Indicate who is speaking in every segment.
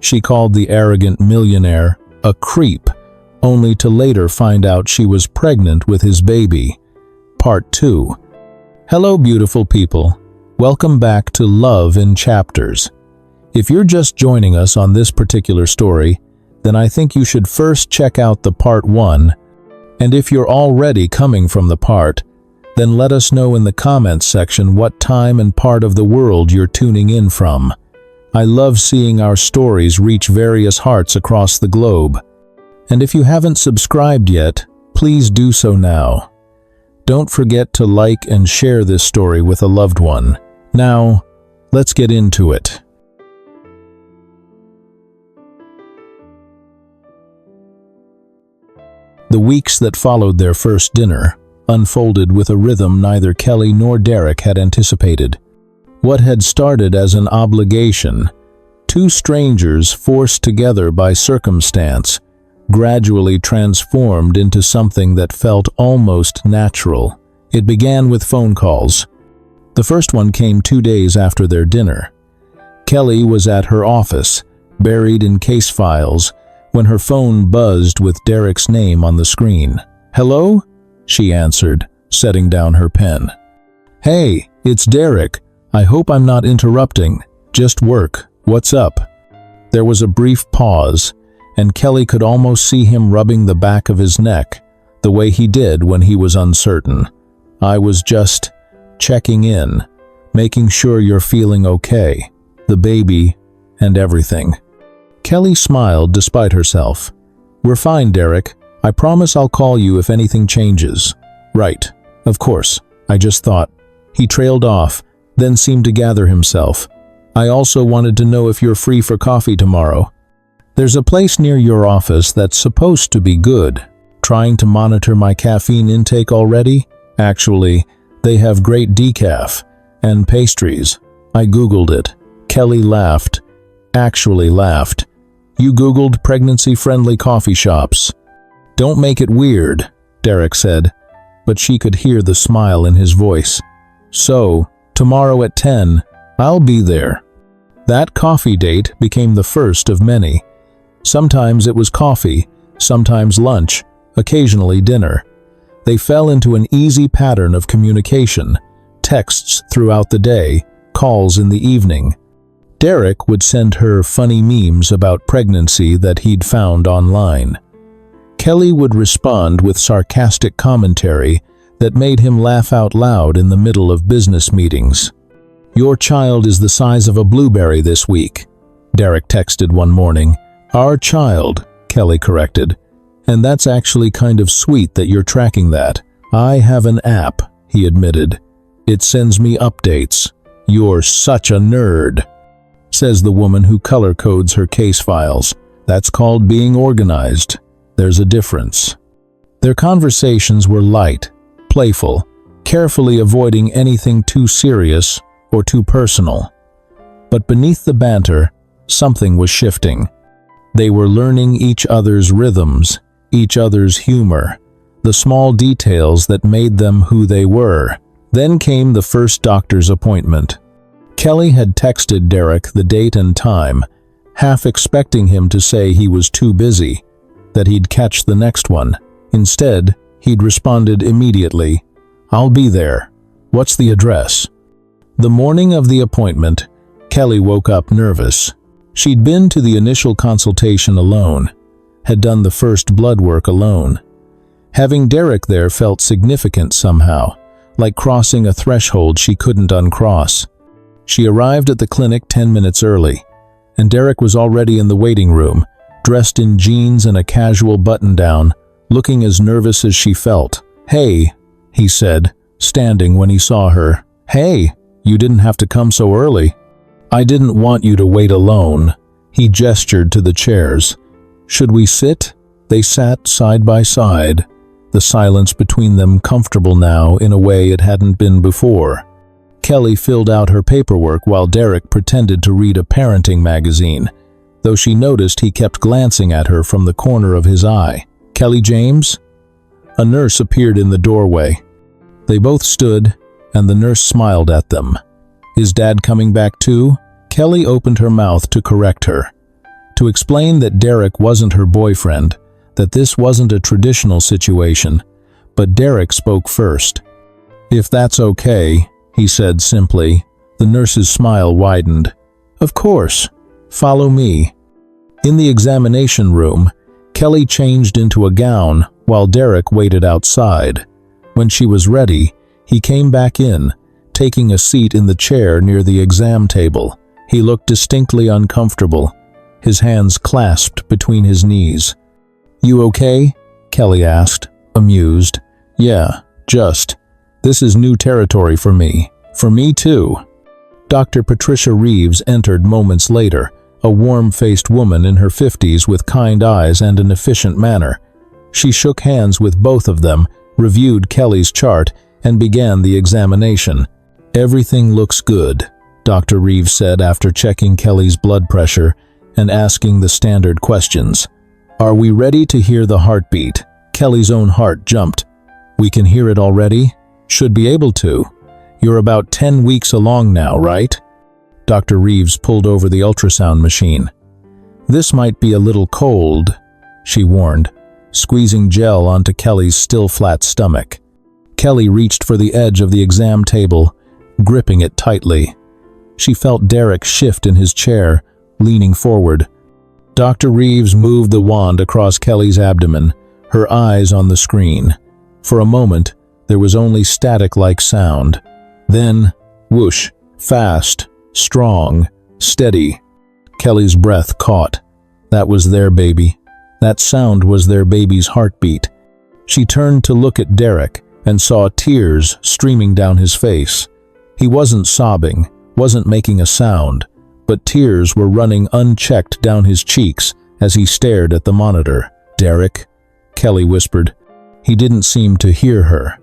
Speaker 1: She called the arrogant millionaire a creep, only to later find out she was pregnant with his baby. Part 2. Hello, beautiful people. Welcome back to Love in Chapters. If you're just joining us on this particular story, then I think you should first check out the Part 1. And if you're already coming from the part, then let us know in the comments section what time and part of the world you're tuning in from. I love seeing our stories reach various hearts across the globe. And if you haven't subscribed yet, please do so now. Don't forget to like and share this story with a loved one. Now, let's get into it. The weeks that followed their first dinner unfolded with a rhythm neither Kelly nor Derek had anticipated. What had started as an obligation, two strangers forced together by circumstance, gradually transformed into something that felt almost natural. It began with phone calls. The first one came 2 days after their dinner. Kelly was at her office, buried in case files, when her phone buzzed with Derek's name on the screen. "Hello?" she answered, setting down her pen. "Hey, it's Derek. I hope I'm not interrupting. Just work. What's up?" There was a brief pause, and Kelly could almost see him rubbing the back of his neck, the way he did when he was uncertain. "I was just checking in, making sure you're feeling okay, the baby, and everything." Kelly smiled despite herself. "We're fine, Derek. I promise I'll call you if anything changes." "Right. Of course. I just thought." He trailed off, then seemed to gather himself. "I also wanted to know if you're free for coffee tomorrow. There's a place near your office that's supposed to be good. Trying to monitor my caffeine intake already? Actually, they have great decaf and pastries." I Googled it. Kelly laughed. Actually laughed. "You Googled pregnancy-friendly coffee shops." "Don't make it weird," Derek said, but she could hear the smile in his voice. "So, tomorrow at 10, I'll be there." That coffee date became the first of many. Sometimes it was coffee, sometimes lunch, occasionally dinner. They fell into an easy pattern of communication, texts throughout the day, calls in the evening. Derek would send her funny memes about pregnancy that he'd found online. Kelly would respond with sarcastic commentary that made him laugh out loud in the middle of business meetings. "Your child is the size of a blueberry this week," Derek texted one morning. "Our child," Kelly corrected. "And that's actually kind of sweet that you're tracking that." "I have an app," he admitted. "It sends me updates." "You're such a nerd," says the woman who color codes her case files. "That's called being organized. There's a difference." Their conversations were light, playful, carefully avoiding anything too serious or too personal. But beneath the banter, something was shifting. They were learning each other's rhythms, each other's humor, the small details that made them who they were. Then came the first doctor's appointment. Kelly had texted Derek the date and time, half expecting him to say he was too busy, that he'd catch the next one. Instead, he'd responded immediately, "I'll be there. What's the address?" The morning of the appointment, Kelly woke up nervous. She'd been to the initial consultation alone, had done the first blood work alone. Having Derek there felt significant somehow, like crossing a threshold she couldn't uncross. She arrived at the clinic 10 minutes early, and Derek was already in the waiting room, dressed in jeans and a casual button-down, looking as nervous as she felt. "Hey," he said, standing when he saw her. "Hey, you didn't have to come so early." "I didn't want you to wait alone." He gestured to the chairs. "Should we sit?" They sat side by side, the silence between them comfortable now in a way it hadn't been before. Kelly filled out her paperwork while Derek pretended to read a parenting magazine, though she noticed he kept glancing at her from the corner of his eye. "Kelly James?" A nurse appeared in the doorway. They both stood, and the nurse smiled at them. "Is Dad coming back too?" Kelly opened her mouth to correct her, to explain that Derek wasn't her boyfriend, that this wasn't a traditional situation, but Derek spoke first. "If that's okay," he said simply. The nurse's smile widened. "Of course. Follow me." In the examination room, Kelly changed into a gown while Derek waited outside. When she was ready, he came back in, taking a seat in the chair near the exam table. He looked distinctly uncomfortable, his hands clasped between his knees. "You okay?" Kelly asked, amused. "Yeah, just. This is new territory for me. For me too." Dr. Patricia Reeves entered moments later, a warm-faced woman in her 50s with kind eyes and an efficient manner. She shook hands with both of them, reviewed Kelly's chart, and began the examination. "Everything looks good," Dr. Reeves said after checking Kelly's blood pressure and asking the standard questions. "Are we ready to hear the heartbeat?" Kelly's own heart jumped. "We can hear it already? Should be able to. You're about 10 weeks along now, right?" Dr. Reeves pulled over the ultrasound machine. "This might be a little cold," she warned, squeezing gel onto Kelly's still flat stomach. Kelly reached for the edge of the exam table, gripping it tightly. She felt Derek shift in his chair, leaning forward. Dr. Reeves moved the wand across Kelly's abdomen, her eyes on the screen. For a moment, there was only static-like sound. Then, whoosh, fast, strong, steady. Kelly's breath caught. That was their baby. That sound was their baby's heartbeat. She turned to look at Derek and saw tears streaming down his face. He wasn't sobbing, wasn't making a sound, but tears were running unchecked down his cheeks as he stared at the monitor. "Derek," Kelly whispered. He didn't seem to hear her.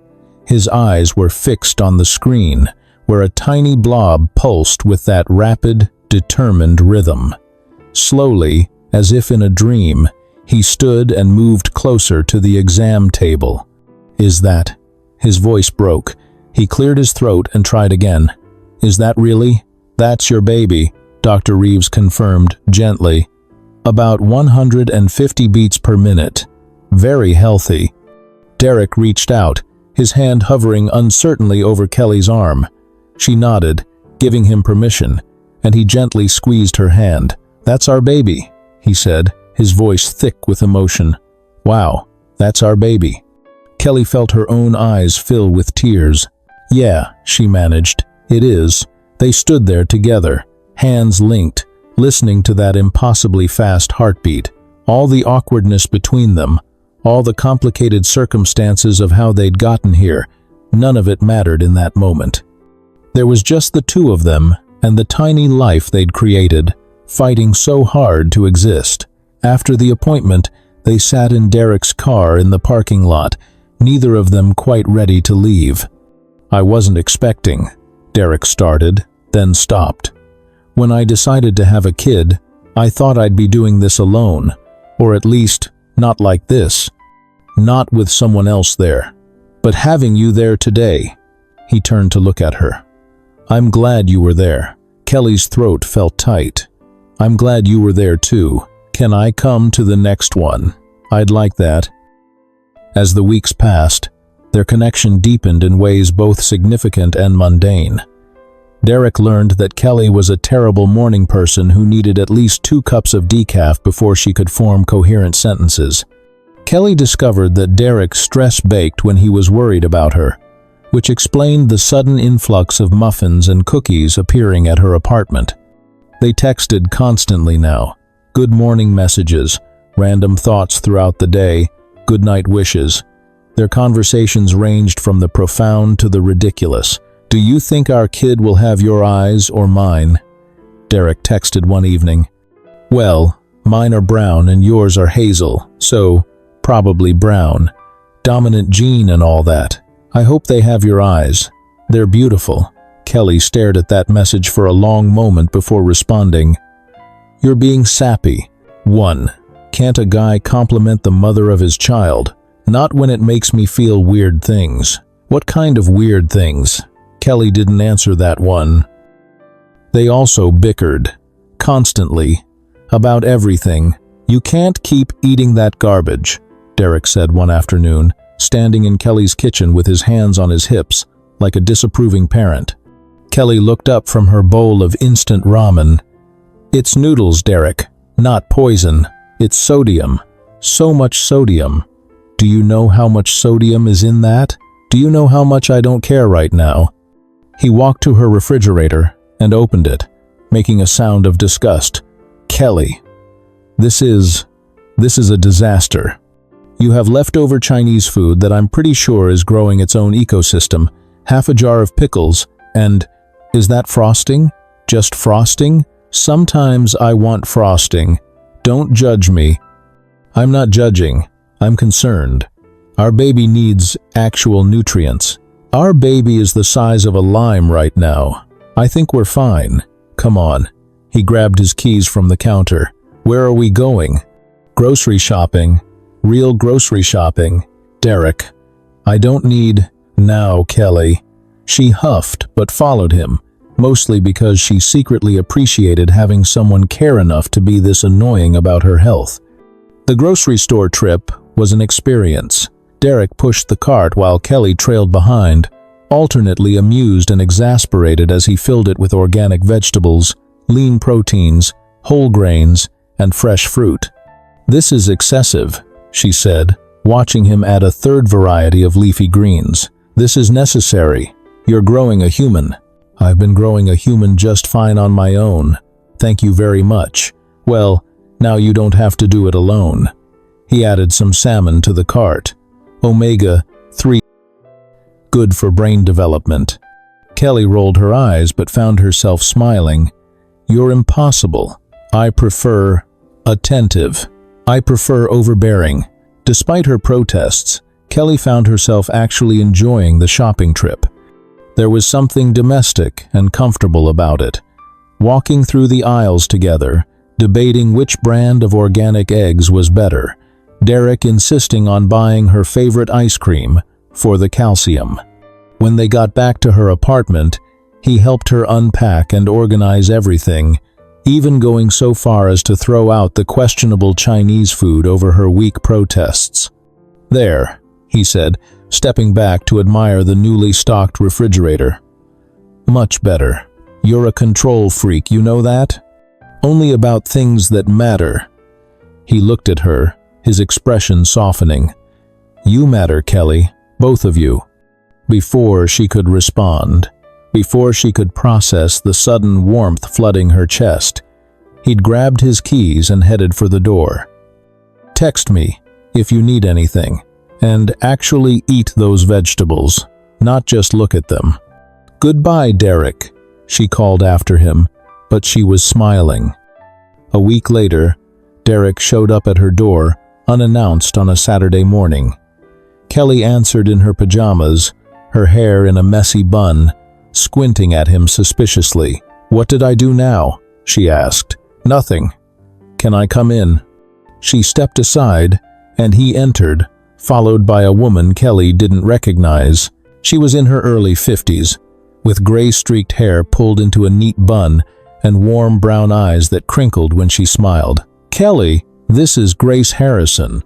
Speaker 1: His eyes were fixed on the screen, where a tiny blob pulsed with that rapid, determined rhythm. Slowly, as if in a dream, he stood and moved closer to the exam table. "Is that?" His voice broke. He cleared his throat and tried again. "Is that really? That's your baby," Dr. Reeves confirmed gently. "About 150 beats per minute. Very healthy." Derek reached out, his hand hovering uncertainly over Kelly's arm. She nodded, giving him permission, and he gently squeezed her hand. "That's our baby," he said, his voice thick with emotion. "Wow, that's our baby." Kelly felt her own eyes fill with tears. "Yeah," she managed, "it is." They stood there together, hands linked, listening to that impossibly fast heartbeat. All the awkwardness between them, all the complicated circumstances of how they'd gotten here, none of it mattered in that moment. There was just the two of them and the tiny life they'd created, fighting so hard to exist. After the appointment, they sat in Derek's car in the parking lot, neither of them quite ready to leave. "I wasn't expecting," Derek started, then stopped. "When I decided to have a kid, I thought I'd be doing this alone, or at least not like this. Not with someone else there. But having you there today," he turned to look at her. "I'm glad you were there." Kelly's throat felt tight. "I'm glad you were there too. Can I come to the next one? I'd like that." As the weeks passed, their connection deepened in ways both significant and mundane. Derek learned that Kelly was a terrible morning person who needed at least 2 cups of decaf before she could form coherent sentences. Kelly discovered that Derek stress-baked when he was worried about her, which explained the sudden influx of muffins and cookies appearing at her apartment. They texted constantly now, good morning messages, random thoughts throughout the day, good night wishes. Their conversations ranged from the profound to the ridiculous. "Do you think our kid will have your eyes or mine?" Derek texted one evening. "Well, mine are brown and yours are hazel, so probably brown. Dominant gene and all that. I hope they have your eyes. They're beautiful." Kelly stared at that message for a long moment before responding. "You're being sappy. 1. Can't a guy compliment the mother of his child? Not when it makes me feel weird things." "What kind of weird things?" Kelly didn't answer that one. They also bickered. Constantly. About everything. You can't keep eating that garbage, Derek said one afternoon, standing in Kelly's kitchen with his hands on his hips, like a disapproving parent. Kelly looked up from her bowl of instant ramen. It's noodles, Derek. Not poison. It's sodium. So much sodium. Do you know how much sodium is in that? Do you know how much I don't care right now? He walked to her refrigerator and opened it, making a sound of disgust. Kelly, this is a disaster. You have leftover Chinese food that I'm pretty sure is growing its own ecosystem, half a jar of pickles, and is that frosting? Just frosting? Sometimes I want frosting. Don't judge me. I'm not judging. I'm concerned. Our baby needs actual nutrients. Our baby is the size of a lime right now. I think we're fine. Come on. He grabbed his keys from the counter. Where are we going? Grocery shopping. Real grocery shopping. Derek. I don't need... Now, Kelly. She huffed but followed him, mostly because she secretly appreciated having someone care enough to be this annoying about her health. The grocery store trip was an experience. Derek pushed the cart while Kelly trailed behind, alternately amused and exasperated as he filled it with organic vegetables, lean proteins, whole grains, and fresh fruit. This is excessive, she said, watching him add a third variety of leafy greens. This is necessary. You're growing a human. I've been growing a human just fine on my own. Thank you very much. Well, now you don't have to do it alone. He added some salmon to the cart. Omega-3. Good for brain development. Kelly rolled her eyes but found herself smiling. You're impossible. I prefer attentive. I prefer overbearing. Despite her protests, Kelly found herself actually enjoying the shopping trip. There was something domestic and comfortable about it. Walking through the aisles together, debating which brand of organic eggs was better, Derek insisting on buying her favorite ice cream for the calcium. When they got back to her apartment, he helped her unpack and organize everything, even going so far as to throw out the questionable Chinese food over her weak protests. There, he said, stepping back to admire the newly stocked refrigerator. Much better. You're a control freak, you know that? Only about things that matter. He looked at her, his expression softening. You matter, Kelly, both of you. Before she could respond, before she could process the sudden warmth flooding her chest, he'd grabbed his keys and headed for the door. Text me if you need anything. And actually eat those vegetables, not just look at them. Goodbye, Derek, she called after him, but she was smiling. A week later, Derek showed up at her door, unannounced on a Saturday morning. Kelly answered in her pajamas, her hair in a messy bun, squinting at him suspiciously. What did I do now? She asked. Nothing. Can I come in? She stepped aside, and he entered, followed by a woman Kelly didn't recognize. She was in her early 50s, with gray-streaked hair pulled into a neat bun and warm brown eyes that crinkled when she smiled. Kelly, this is Grace Harrison.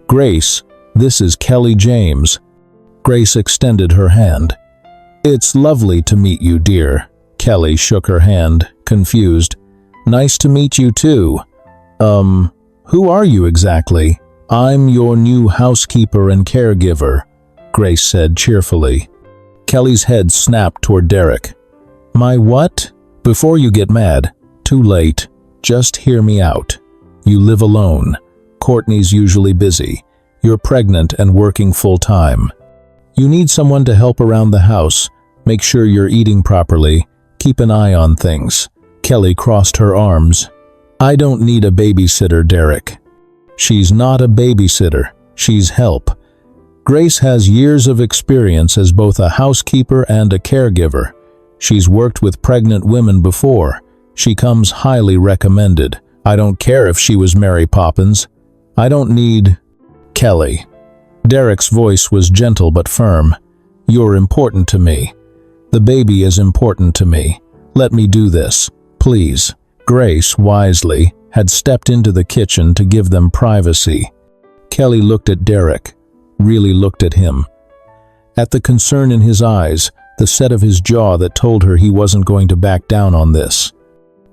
Speaker 1: Grace, this is Kelly James. Grace extended her hand. It's lovely to meet you, dear. Kelly shook her hand, confused. Nice to meet you too. Who are you exactly? I'm your new housekeeper and caregiver, Grace said cheerfully. Kelly's head snapped toward Derek. My what? Before you get mad, too late. Just hear me out. You live alone. Courtney's usually busy. You're pregnant and working full-time. You need someone to help around the house, make sure you're eating properly, keep an eye on things. Kelly crossed her arms. I don't need a babysitter, Derek. She's not a babysitter, she's help. Grace has years of experience as both a housekeeper and a caregiver. She's worked with pregnant women before. She comes highly recommended. I don't care if she was Mary Poppins. I don't need... Kelly. Derek's voice was gentle but firm. You're important to me. The baby is important to me. Let me do this, please. Grace wisely had stepped into the kitchen to give them privacy. Kelly looked at Derek, really looked at him. At the concern in his eyes, the set of his jaw that told her he wasn't going to back down on this.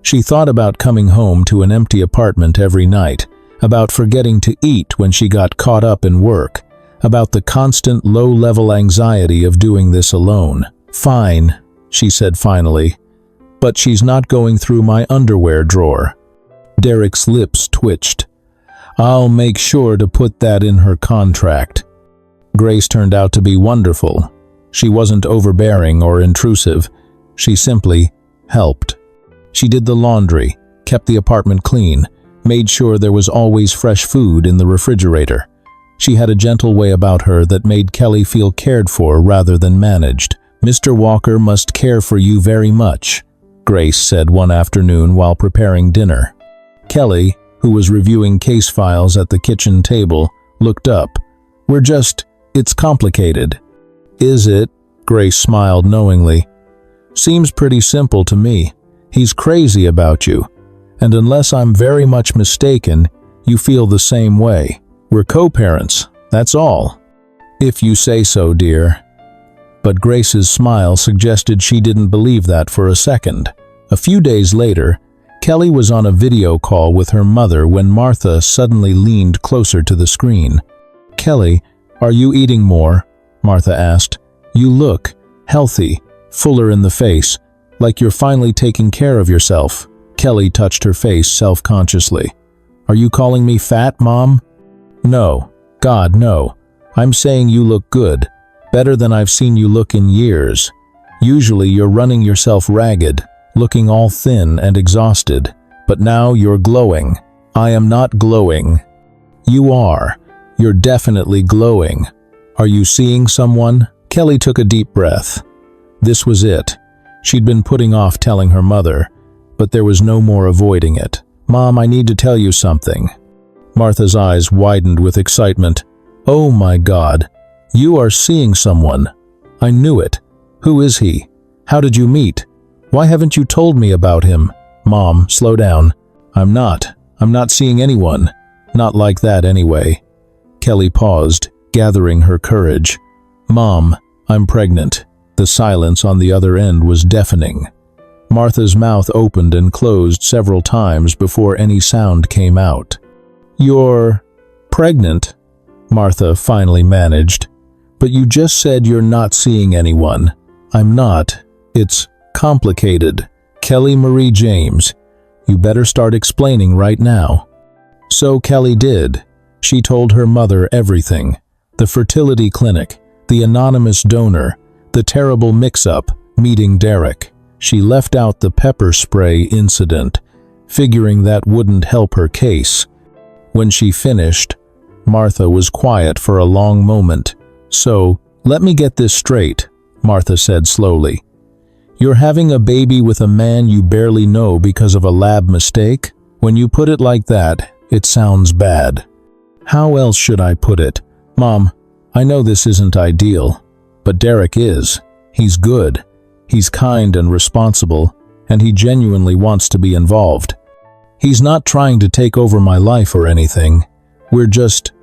Speaker 1: She thought about coming home to an empty apartment every night, about forgetting to eat when she got caught up in work, about the constant low-level anxiety of doing this alone. "Fine," she said finally, "but she's not going through my underwear drawer." Derek's lips twitched. "I'll make sure to put that in her contract." Grace turned out to be wonderful. She wasn't overbearing or intrusive. She simply helped. She did the laundry, kept the apartment clean, made sure there was always fresh food in the refrigerator. She had a gentle way about her that made Kelly feel cared for rather than managed. "Mr. Walker must care for you very much," Grace said one afternoon while preparing dinner. Kelly, who was reviewing case files at the kitchen table, looked up. It's complicated." "Is it?" Grace smiled knowingly. "Seems pretty simple to me. He's crazy about you. And unless I'm very much mistaken, you feel the same way. We're co-parents, that's all." "If you say so, dear." But Grace's smile suggested she didn't believe that for a second. A few days later, Kelly was on a video call with her mother when Martha suddenly leaned closer to the screen. "Kelly, are you eating more?" Martha asked. "You look healthy, fuller in the face, like you're finally taking care of yourself." Kelly touched her face self-consciously. "Are you calling me fat, Mom?" "No. God, no. I'm saying you look good, better than I've seen you look in years. Usually you're running yourself ragged, looking all thin and exhausted, but now you're glowing." "I am not glowing." "You are. You're definitely glowing. Are you seeing someone?" Kelly took a deep breath. This was it. She'd been putting off telling her mother, but there was no more avoiding it. "Mom, I need to tell you something." Martha's eyes widened with excitement. "Oh my God, you are seeing someone. I knew it. Who is he? How did you meet? Why haven't you told me about him?" "Mom, slow down. I'm not seeing anyone. Not like that anyway." Kelly paused, gathering her courage. "Mom, I'm pregnant." The silence on the other end was deafening. Martha's mouth opened and closed several times before any sound came out. "You're pregnant?" Martha finally managed. "But you just said you're not seeing anyone." "I'm not. It's complicated." "Kelly Marie James, you better start explaining right now." So Kelly did. She told her mother everything. The fertility clinic, the anonymous donor, the terrible mix-up, meeting Derek. She left out the pepper spray incident, figuring that wouldn't help her case. When she finished, Martha was quiet for a long moment. "So, let me get this straight," Martha said slowly. "You're having a baby with a man you barely know because of a lab mistake? When you put it like that, it sounds bad." "How else should I put it? Mom, I know this isn't ideal, but Derek is. He's good. He's kind and responsible, and he genuinely wants to be involved. He's not trying to take over my life or anything. We're just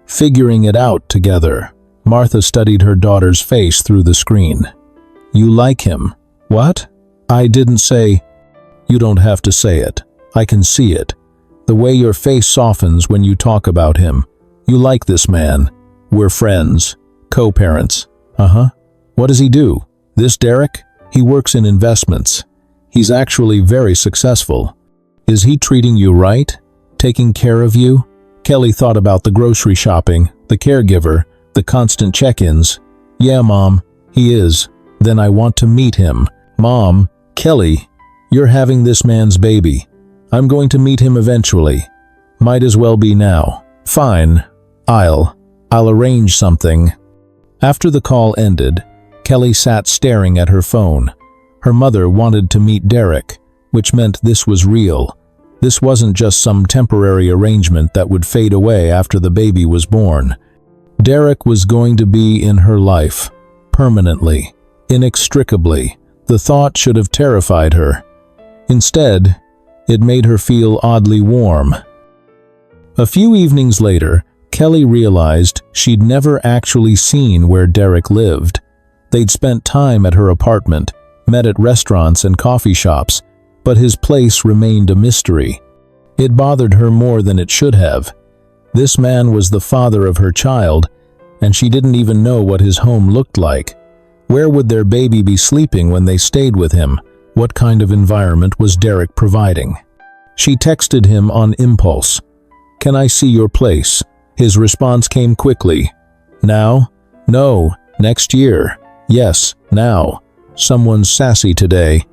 Speaker 1: figuring it out together." Martha studied her daughter's face through the screen. "You like him?" "What? I didn't say." "You don't have to say it. I can see it. The way your face softens when you talk about him. You like this man. We're friends. Co-parents." "Uh-huh. What does he do?" "This Derek? He works in investments. He's actually very successful." "Is he treating you right? Taking care of you?" Kelly thought about the grocery shopping, the caregiver, the constant check-ins. "Yeah, Mom, he is." "Then I want to meet him." "Mom, Kelly, you're having this man's baby. I'm going to meet him eventually. Might as well be now." "Fine. I'll arrange something." After the call ended, Kelly sat staring at her phone. Her mother wanted to meet Derek, which meant this was real. This wasn't just some temporary arrangement that would fade away after the baby was born. Derek was going to be in her life, permanently, inextricably. The thought should have terrified her. Instead, It made her feel oddly warm. A few evenings later, Kelly realized she'd never actually seen where Derek lived. They'd spent time at her apartment, met at restaurants and coffee shops, but his place remained a mystery. It bothered her more than it should have. This man was the father of her child, and she didn't even know what his home looked like. Where would their baby be sleeping when they stayed with him? What kind of environment was Derek providing? She texted him on impulse. "Can I see your place?" His response came quickly. "Now?" "No, next year." "Yes, now." "Someone's sassy today.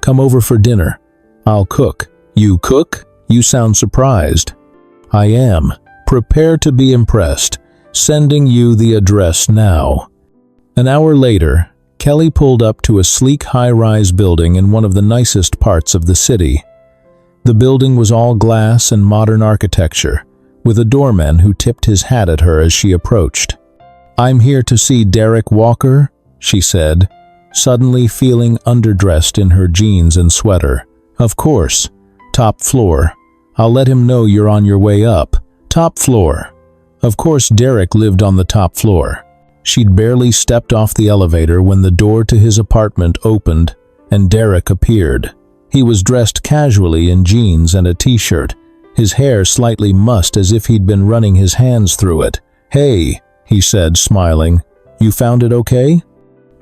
Speaker 1: Come over for dinner. I'll cook." "You cook? You sound surprised." "I am. Prepare to be impressed. Sending you the address now." An hour later, Kelly pulled up to a sleek high-rise building in one of the nicest parts of the city. The building was all glass and modern architecture, with a doorman who tipped his hat at her as she approached. "I'm here to see Derek Walker," she said, suddenly feeling underdressed in her jeans and sweater. "Of course. Top floor. I'll let him know you're on your way up." Top floor. Of course Derek lived on the top floor. She'd barely stepped off the elevator when the door to his apartment opened and Derek appeared. He was dressed casually in jeans and a t-shirt, his hair slightly mussed as if he'd been running his hands through it. "Hey," he said, smiling. "You found it okay?"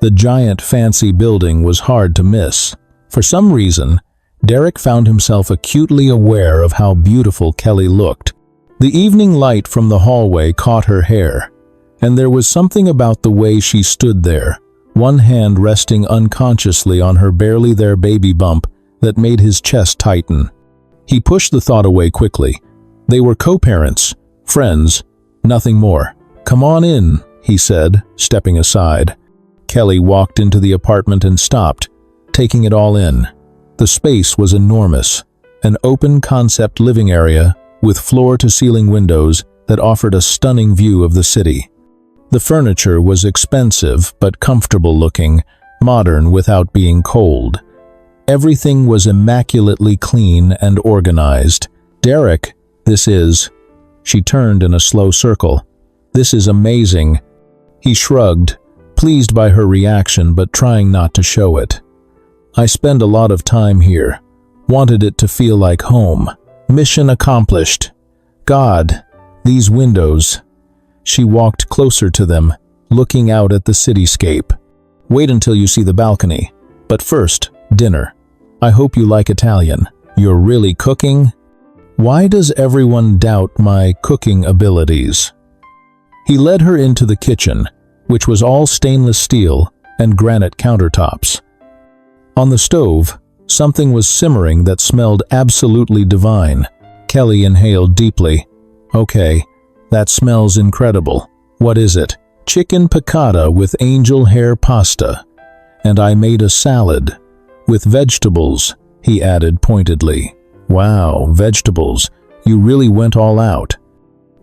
Speaker 1: The giant fancy building was hard to miss. For some reason, Derek found himself acutely aware of how beautiful Kelly looked. The evening light from the hallway caught her hair, and there was something about the way she stood there, one hand resting unconsciously on her barely there baby bump, that made his chest tighten. He pushed the thought away quickly. They were co-parents, friends, nothing more. "Come on in," he said, stepping aside. Kelly walked into the apartment and stopped, taking it all in. The space was enormous, an open-concept living area with floor-to-ceiling windows that offered a stunning view of the city. The furniture was expensive but comfortable-looking, modern without being cold. Everything was immaculately clean and organized. "Derek, this is..." She turned in a slow circle. "This is amazing." He shrugged, pleased by her reaction but trying not to show it. "I spend a lot of time here. Wanted it to feel like home. Mission accomplished. God, these windows." She walked closer to them, looking out at the cityscape. "Wait until you see the balcony. But first, dinner. I hope you like Italian. You're really cooking?" Why does everyone doubt my cooking abilities? He led her into the kitchen, which was all stainless steel and granite countertops. On the stove, something was simmering that smelled absolutely divine. Kelly inhaled deeply. "Okay, that smells incredible. What is it?" "Chicken piccata with angel hair pasta. And I made a salad. With vegetables," he added pointedly. "Wow, vegetables. You really went all out."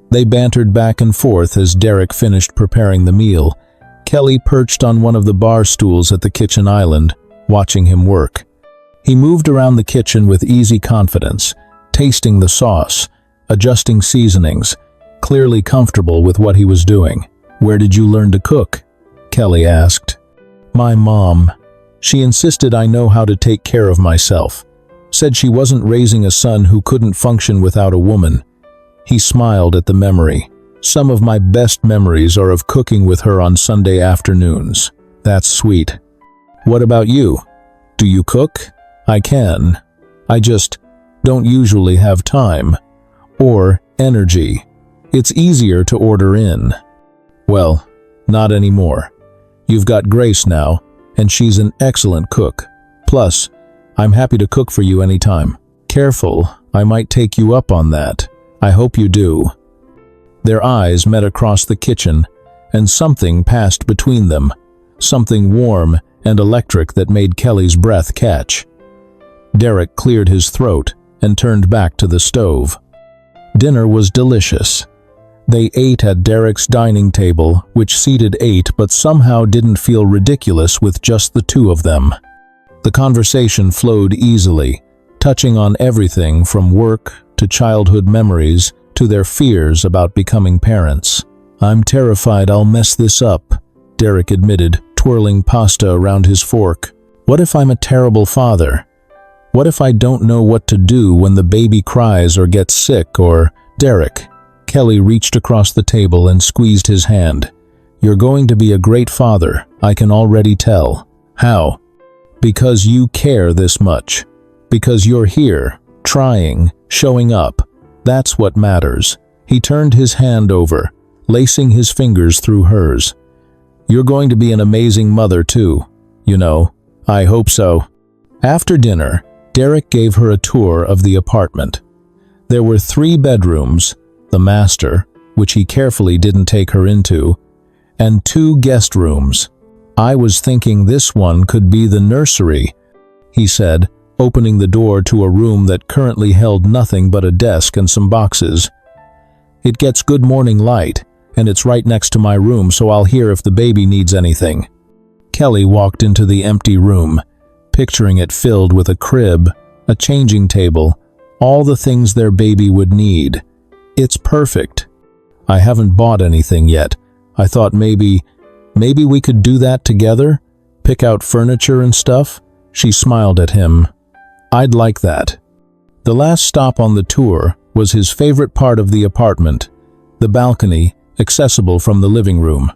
Speaker 1: They bantered back and forth as Derek finished preparing the meal. Kelly perched on one of the bar stools at the kitchen island, watching him work. He moved around the kitchen with easy confidence, tasting the sauce, adjusting seasonings, clearly comfortable with what he was doing. "Where did you learn to cook?" Kelly asked. "My mom. She insisted I know how to take care of myself. Said she wasn't raising a son who couldn't function without a woman." He smiled at the memory. "Some of my best memories are of cooking with her on Sunday afternoons." "That's sweet. What about you? Do you cook?" "I can. I just don't usually have time. Or energy. It's easier to order in." "Well, not anymore. You've got Grace now, and she's an excellent cook. Plus, I'm happy to cook for you anytime." "Careful, I might take you up on that." "I hope you do." Their eyes met across the kitchen, and something passed between them, something warm and electric that made Kelly's breath catch. Derek cleared his throat and turned back to the stove. Dinner was delicious. They ate at Derek's dining table, which seated 8 but somehow didn't feel ridiculous with just the two of them. The conversation flowed easily, touching on everything from work to childhood memories to their fears about becoming parents. "I'm terrified I'll mess this up," Derek admitted, twirling pasta around his fork. "What if I'm a terrible father? What if I don't know what to do when the baby cries or gets sick or—" "Derek," Kelly reached across the table and squeezed his hand. "You're going to be a great father, I can already tell." "How?" "Because you care this much. Because you're here, trying, showing up. That's what matters." He turned his hand over, lacing his fingers through hers. "You're going to be an amazing mother too, you know." "I hope so." After dinner, Derek gave her a tour of the apartment. There were 3 bedrooms, the master, which he carefully didn't take her into, and 2 guest rooms. "I was thinking this one could be the nursery," he said, opening the door to a room that currently held nothing but a desk and some boxes. "It gets good morning light, and it's right next to my room, so I'll hear if the baby needs anything." Kelly walked into the empty room, picturing it filled with a crib, a changing table, all the things their baby would need. "It's perfect. I haven't bought anything yet. I thought maybe we could do that together? Pick out furniture and stuff?" She smiled at him. "I'd like that." The last stop on the tour was his favorite part of the apartment, the balcony, accessible from the living room.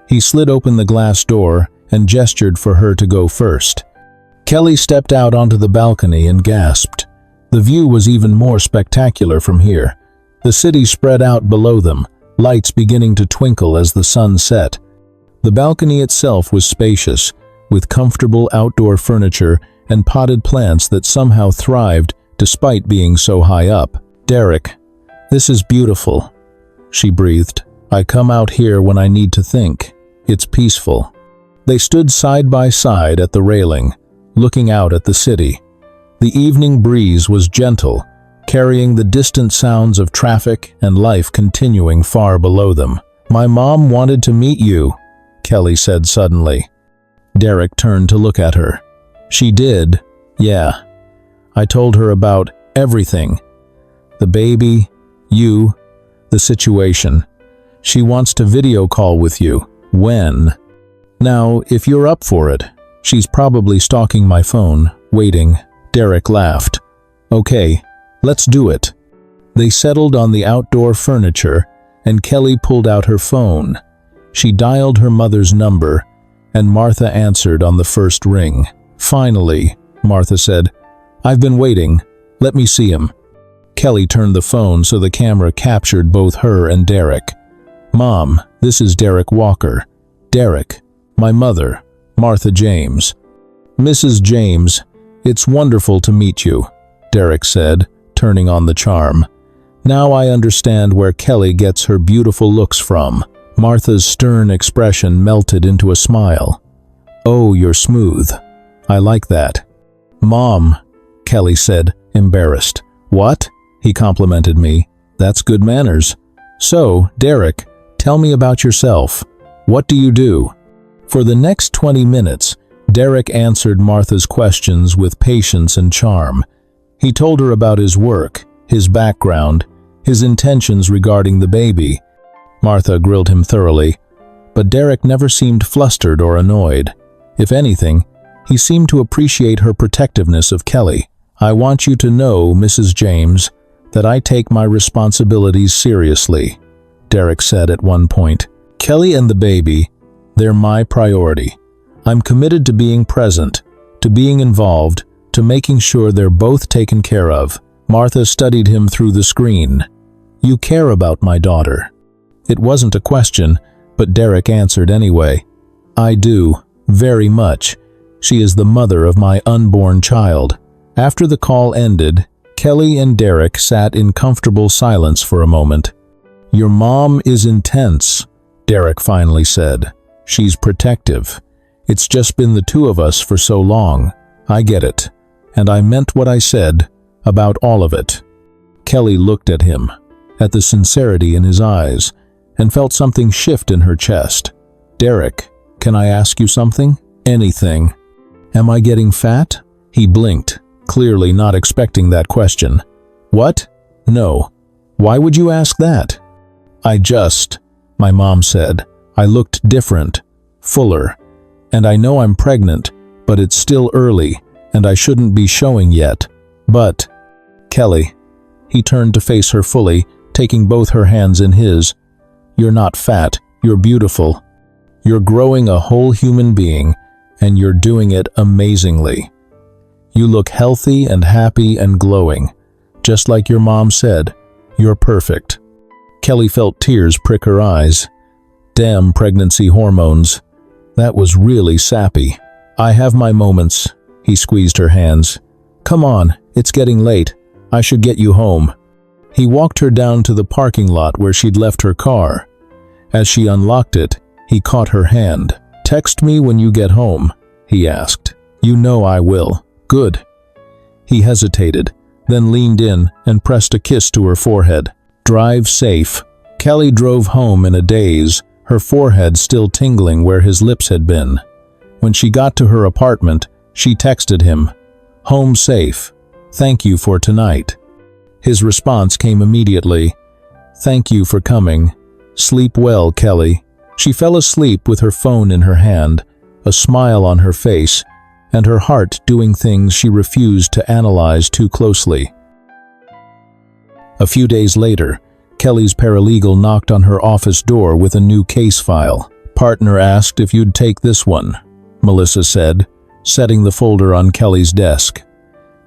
Speaker 1: He slid open the glass door and gestured for her to go first. Kelly stepped out onto the balcony and gasped. The view was even more spectacular from here. The city spread out below them, lights beginning to twinkle as the sun set. The balcony itself was spacious, with comfortable outdoor furniture and potted plants that somehow thrived despite being so high up. "Derek, this is beautiful," she breathed. "I come out here when I need to think. It's peaceful." They stood side by side at the railing, looking out at the city. The evening breeze was gentle, carrying the distant sounds of traffic and life continuing far below them. "My mom wanted to meet you," Kelly said suddenly. Derek turned to look at her. "She did, yeah. I told her about everything. The baby, you, the situation. She wants to video call with you. When? Now, if you're up for it. She's probably stalking my phone, waiting." Derek laughed. "Okay, let's do it." They settled on the outdoor furniture, and Kelly pulled out her phone. She dialed her mother's number, and Martha answered on the first ring. "Finally," Martha said. "I've been waiting. Let me see him." Kelly turned the phone so the camera captured both her and Derek. "Mom, this is Derek Walker. Derek, my mother, Martha James." "Mrs. James, it's wonderful to meet you," Derek said, turning on the charm. "Now I understand where Kelly gets her beautiful looks from." Martha's stern expression melted into a smile. "Oh, you're smooth. I like that." "Mom," Kelly said, embarrassed. "What?" He complimented me. "That's good manners." "So, Derek, tell me about yourself. What do you do?" For the next 20 minutes, Derek answered Martha's questions with patience and charm. He told her about his work, his background, his intentions regarding the baby. Martha grilled him thoroughly, but Derek never seemed flustered or annoyed. If anything, he seemed to appreciate her protectiveness of Kelly. "I want you to know, Mrs. James, that I take my responsibilities seriously," Derek said at one point. "Kelly and the baby, they're my priority. I'm committed to being present, to being involved, to making sure they're both taken care of." Martha studied him through the screen. "You care about my daughter." It wasn't a question, but Derek answered anyway. "I do, very much. She is the mother of my unborn child." After the call ended, Kelly and Derek sat in comfortable silence for a moment. "Your mom is intense," Derek finally said. "She's protective. It's just been the two of us for so long. I get it. And I meant what I said about all of it." Kelly looked at him, at the sincerity in his eyes, and felt something shift in her chest. "Derek, can I ask you something?" "Anything." "Am I getting fat?" He blinked. clearly not expecting that question. "What? No. Why would you ask that?" My mom said. "I looked different, fuller, and I know I'm pregnant, but it's still early, and I shouldn't be showing yet. But, Kelly," he turned to face her fully, taking both her hands in his, "you're not fat, you're beautiful. You're growing a whole human being, and you're doing it amazingly. You look healthy and happy and glowing. Just like your mom said, you're perfect." Kelly felt tears prick her eyes. Damn pregnancy hormones. That was really sappy. "I have my moments," he squeezed her hands. "Come on, it's getting late. I should get you home." He walked her down to the parking lot where she'd left her car. As she unlocked it, he caught her hand. "Text me when you get home," he asked. "You know I will." "Good." He hesitated, then leaned in and pressed a kiss to her forehead. "Drive safe." Kelly drove home in a daze, her forehead still tingling where his lips had been. When she got to her apartment, she texted him, "Home safe. Thank you for tonight." His response came immediately, "Thank you for coming. Sleep well, Kelly." She fell asleep with her phone in her hand, a smile on her face, and her heart doing things she refused to analyze too closely. A few days later, Kelly's paralegal knocked on her office door with a new case file. "Partner asked if you'd take this one," Melissa said, setting the folder on Kelly's desk.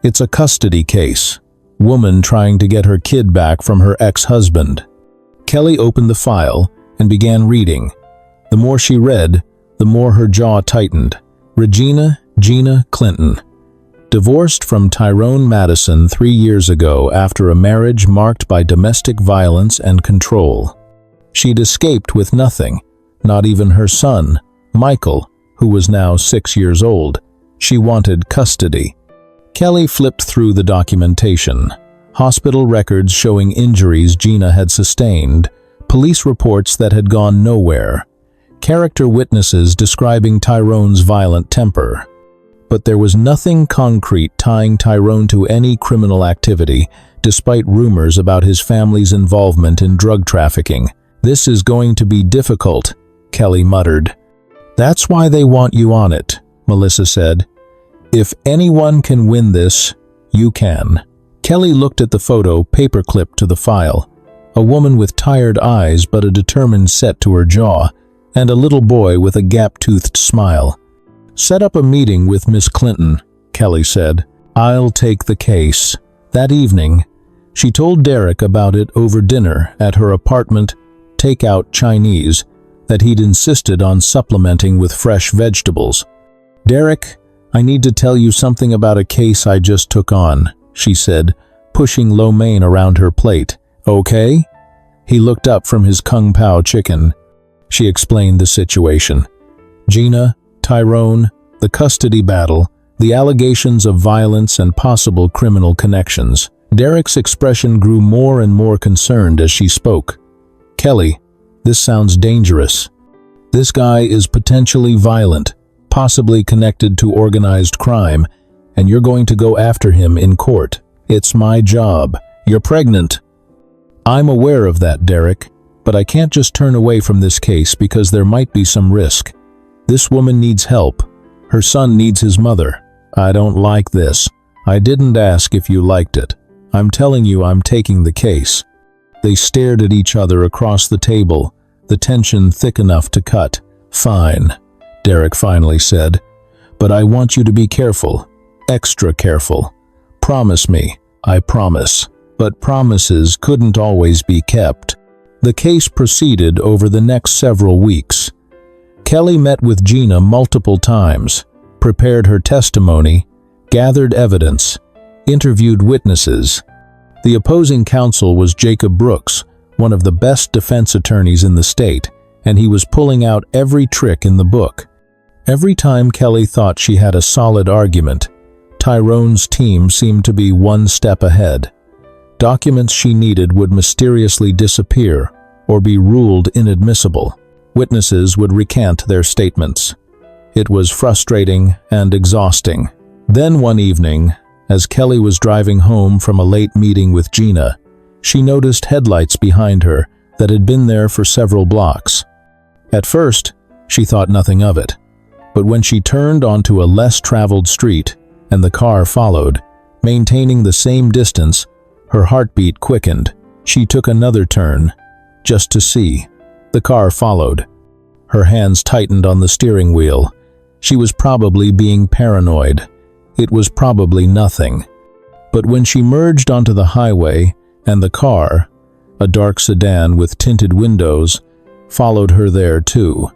Speaker 1: "It's a custody case. Woman trying to get her kid back from her ex-husband." Kelly opened the file and began reading. The more she read, the more her jaw tightened. Regina Gina Clinton, divorced from Tyrone Madison 3 years ago after a marriage marked by domestic violence and control. She'd escaped with nothing, not even her son, Michael, who was now 6 years old. She wanted custody. Kelly flipped through the documentation. Hospital records showing injuries Gina had sustained, police reports that had gone nowhere, character witnesses describing Tyrone's violent temper. But there was nothing concrete tying Tyrone to any criminal activity, despite rumors about his family's involvement in drug trafficking. "This is going to be difficult," Kelly muttered. "That's why they want you on it," Melissa said. "If anyone can win this, you can." Kelly looked at the photo paperclipped to the file. A woman with tired eyes but a determined set to her jaw, and a little boy with a gap-toothed smile. "Set up a meeting with Miss Clinton," Kelly said. "I'll take the case." That evening, she told Derek about it over dinner at her apartment, takeout Chinese, that he'd insisted on supplementing with fresh vegetables. "Derek, I need to tell you something about a case I just took on," she said, pushing lo mein around her plate. "Okay?" He looked up from his Kung Pao chicken. She explained the situation. Gina, Tyrone, the custody battle, the allegations of violence and possible criminal connections. Derek's expression grew more and more concerned as she spoke. "Kelly, this sounds dangerous. This guy is potentially violent, possibly connected to organized crime, and you're going to go after him in court. It's my job. You're pregnant." "I'm aware of that, Derek, but I can't just turn away from this case because there might be some risk. This woman needs help. Her son needs his mother. I don't like this. I didn't ask if you liked it. I'm telling you I'm taking the case." They stared at each other across the table, the tension thick enough to cut. "Fine," Derek finally said, "but I want you to be careful, extra careful. Promise me." "I promise." But promises couldn't always be kept. The case proceeded over the next several weeks. Kelly met with Gina multiple times, prepared her testimony, gathered evidence, interviewed witnesses. The opposing counsel was Jacob Brooks, one of the best defense attorneys in the state, and he was pulling out every trick in the book. Every time Kelly thought she had a solid argument, Tyrone's team seemed to be one step ahead. Documents she needed would mysteriously disappear or be ruled inadmissible. Witnesses would recant their statements. It was frustrating and exhausting. Then one evening, As Kelly was driving home from a late meeting with Gina, she noticed headlights behind her that had been there for several blocks. At first, she thought nothing of it, but when she turned onto a less traveled street and the car followed, maintaining the same distance, her heartbeat quickened. She took another turn, just to see. The car followed. Her hands tightened on the steering wheel. She was probably being paranoid. It was probably nothing. But when she merged onto the highway and the car, a dark sedan with tinted windows, followed her there too.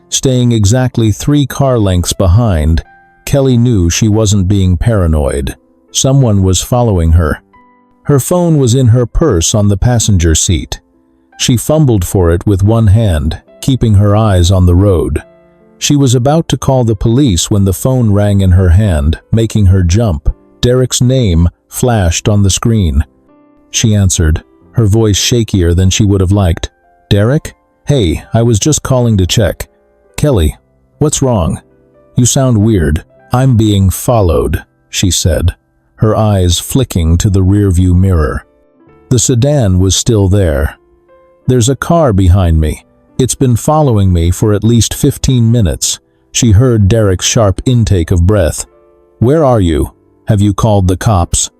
Speaker 1: Staying exactly 3 car lengths behind, Kelly knew she wasn't being paranoid. Someone was following her. Her phone was in her purse on the passenger seat. She fumbled for it with one hand, keeping her eyes on the road. She was about to call the police when the phone rang in her hand, making her jump. Derek's name flashed on the screen. She answered, her voice shakier than she would have liked. "Derek? Hey, I was just calling to check." "Kelly, what's wrong? You sound weird." "I'm being followed," she said, her eyes flicking to the rearview mirror. The sedan was still there. "There's a car behind me. It's been following me for at least 15 minutes. She heard Derek's sharp intake of breath. "Where are you? Have you called the cops?"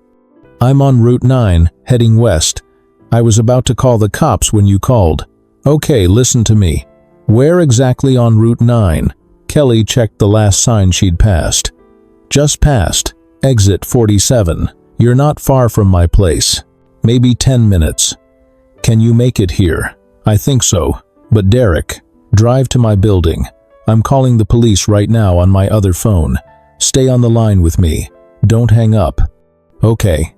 Speaker 1: "I'm on Route 9, heading west. I was about to call the cops when you called." "Okay, listen to me. Where exactly on Route 9? Kelly checked the last sign she'd passed. "Just past. Exit 47. You're not far from my place. Maybe 10 minutes. Can you make it here?" "I think so. But Derek, drive to my building. I'm calling the police right now on my other phone. Stay on the line with me. Don't hang up." "Okay."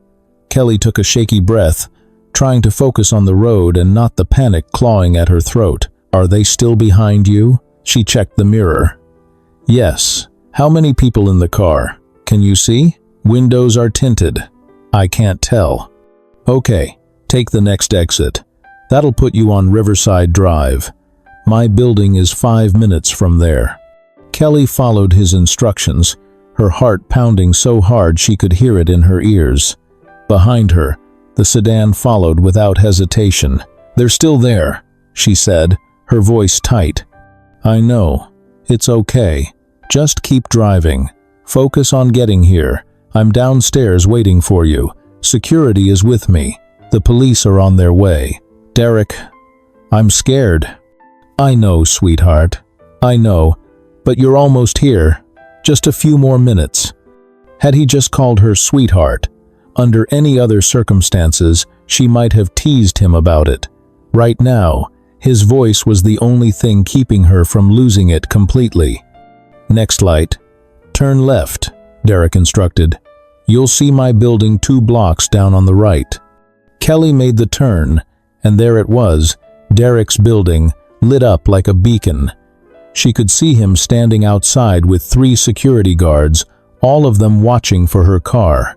Speaker 1: Kelly took a shaky breath, trying to focus on the road and not the panic clawing at her throat. "Are they still behind you?" She checked the mirror. "Yes. How many people in the car? Can you see? Windows are tinted." "I can't tell." "Okay, take the next exit. That'll put you on Riverside Drive. My building is 5 minutes from there." Kelly followed his instructions, her heart pounding so hard she could hear it in her ears. Behind her, the sedan followed without hesitation. "They're still there," she said, her voice tight. "I know. It's okay. Just keep driving. Focus on getting here. I'm downstairs waiting for you. Security is with me. The police are on their way." "Derek, I'm scared." "I know, sweetheart. I know. But you're almost here. Just a few more minutes." Had he just called her sweetheart, under any other circumstances, she might have teased him about it. Right now, his voice was the only thing keeping her from losing it completely. "Next light. Turn left," Derek instructed. "You'll see my building 2 blocks down on the right." Kelly made the turn, and there it was, Derek's building, lit up like a beacon. She could see him standing outside with 3 security guards, all of them watching for her car.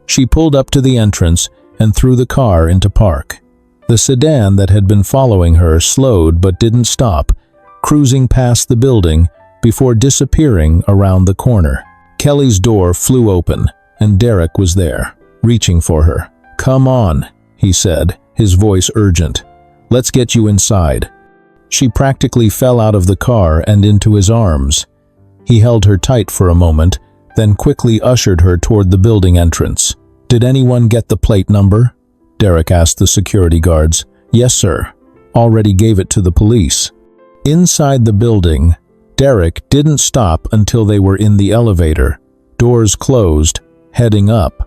Speaker 1: She pulled up to the entrance and threw the car into park. The sedan that had been following her slowed but didn't stop, cruising past the building before disappearing around the corner. Kelly's door flew open, and Derek was there, reaching for her. "Come on," he said, his voice urgent. "Let's get you inside." She practically fell out of the car and into his arms. He held her tight for a moment, then quickly ushered her toward the building entrance. "Did anyone get the plate number?" Derek asked the security guards. "Yes, sir. Already gave it to the police." Inside the building, Derek didn't stop until they were in the elevator, doors closed, heading up.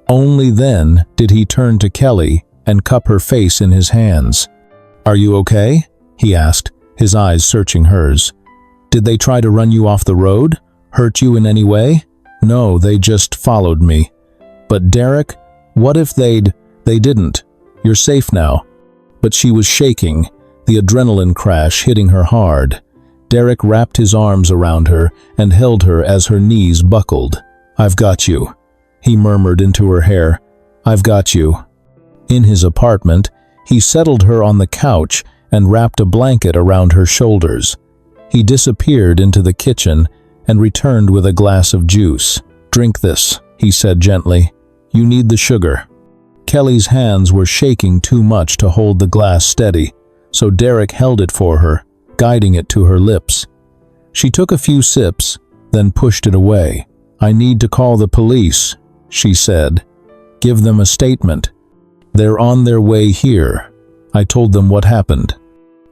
Speaker 1: Only then did he turn to Kelly and cup her face in his hands. "Are you okay?" he asked, his eyes searching hers. "Did they try to run you off the road? Hurt you in any way?" "No, they just followed me." "But Derek, what if they didn't? You're safe now." But she was shaking, the adrenaline crash hitting her hard. Derek wrapped his arms around her and held her as her knees buckled. "I've got you," he murmured into her hair. "I've got you." In his apartment, he settled her on the couch and wrapped a blanket around her shoulders. He disappeared into the kitchen and returned with a glass of juice. "Drink this," he said gently. "You need the sugar." Kelly's hands were shaking too much to hold the glass steady, so Derek held it for her, guiding it to her lips. She took a few sips, then pushed it away. "I need to call the police," she said. "Give them a statement. They're on their way here." I told them what happened.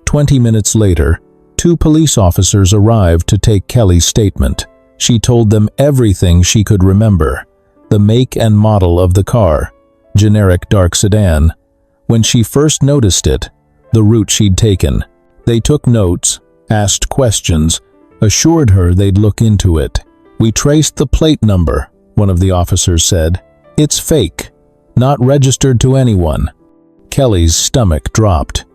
Speaker 1: 20 minutes later, 2 police officers arrived to take Kelly's statement. She told them everything she could remember. The make and model of the car, generic dark sedan. When she first noticed it, the route she'd taken. They took notes, asked questions, assured her they'd look into it. "We traced the plate number," one of the officers said. "It's fake, not registered to anyone." Kelly's stomach dropped.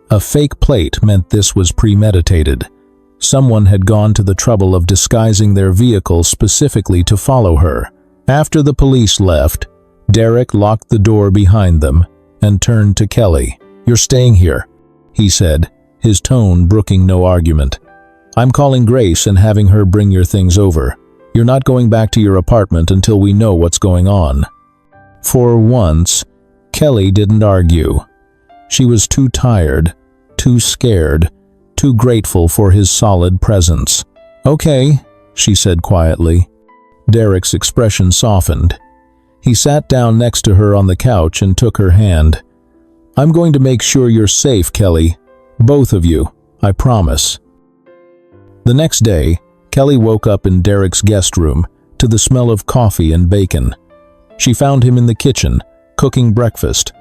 Speaker 1: A fake plate meant this was premeditated. Someone had gone to the trouble of disguising their vehicle specifically to follow her. After the police left, Derek locked the door behind them and turned to Kelly. "You're staying here," he said, his tone brooking no argument. "I'm calling Grace and having her bring your things over. You're not going back to your apartment until we know what's going on." For once, Kelly didn't argue. She was too tired, too scared, too grateful for his solid presence. "Okay," she said quietly. Derek's expression softened. He sat down next to her on the couch and took her hand. "I'm going to make sure you're safe, Kelly. Both of you, I promise." The next day, Kelly woke up in Derek's guest room to the smell of coffee and bacon. She found him in the kitchen, cooking breakfast,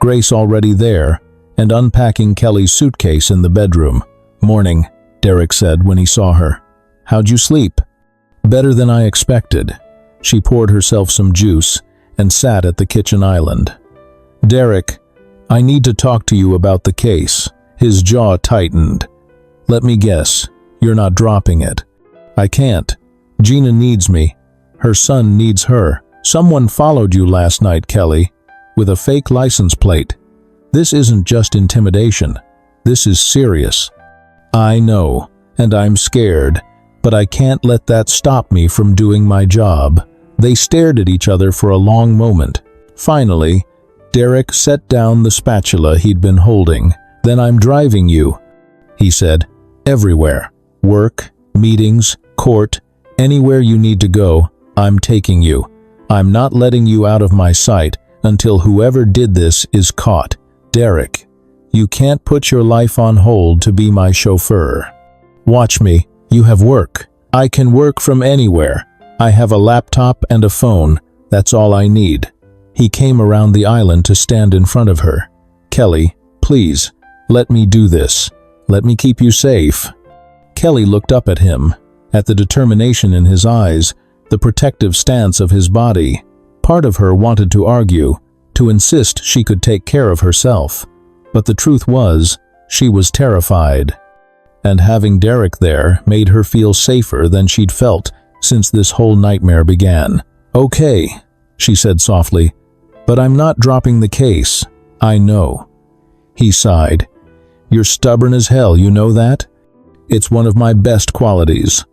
Speaker 1: Grace already there, and unpacking Kelly's suitcase in the bedroom. "Morning," Derek said when he saw her. "How'd you sleep?" "Better than I expected." She poured herself some juice and sat at the kitchen island. "Derek, I need to talk to you about the case." His jaw tightened. "Let me guess, you're not dropping it." "I can't. Gina needs me. Her son needs her. Someone followed you last night, Kelly, with a fake license plate. This isn't just intimidation. This is serious." "I know, and I'm scared, but I can't let that stop me from doing my job." They stared at each other for a long moment. Finally, Derek set down the spatula he'd been holding. "Then I'm driving you," he said. "Everywhere. Work, meetings, court, anywhere you need to go, I'm taking you. I'm not letting you out of my sight until whoever did this is caught. Derek, you can't put your life on hold to be my chauffeur. Watch me. You have work. I can work from anywhere. I have a laptop and a phone. That's all I need." He came around the island to stand in front of her. "Kelly, please, let me do this. Let me keep you safe." Kelly looked up at him, at the determination in his eyes, the protective stance of his body. Part of her wanted to argue, to insist she could take care of herself. But the truth was, she was terrified. And having Derek there made her feel safer than she'd felt since this whole nightmare began. "Okay," she said softly, "but I'm not dropping the case. I know." He sighed. "You're stubborn as hell, you know that? It's one of my best qualities."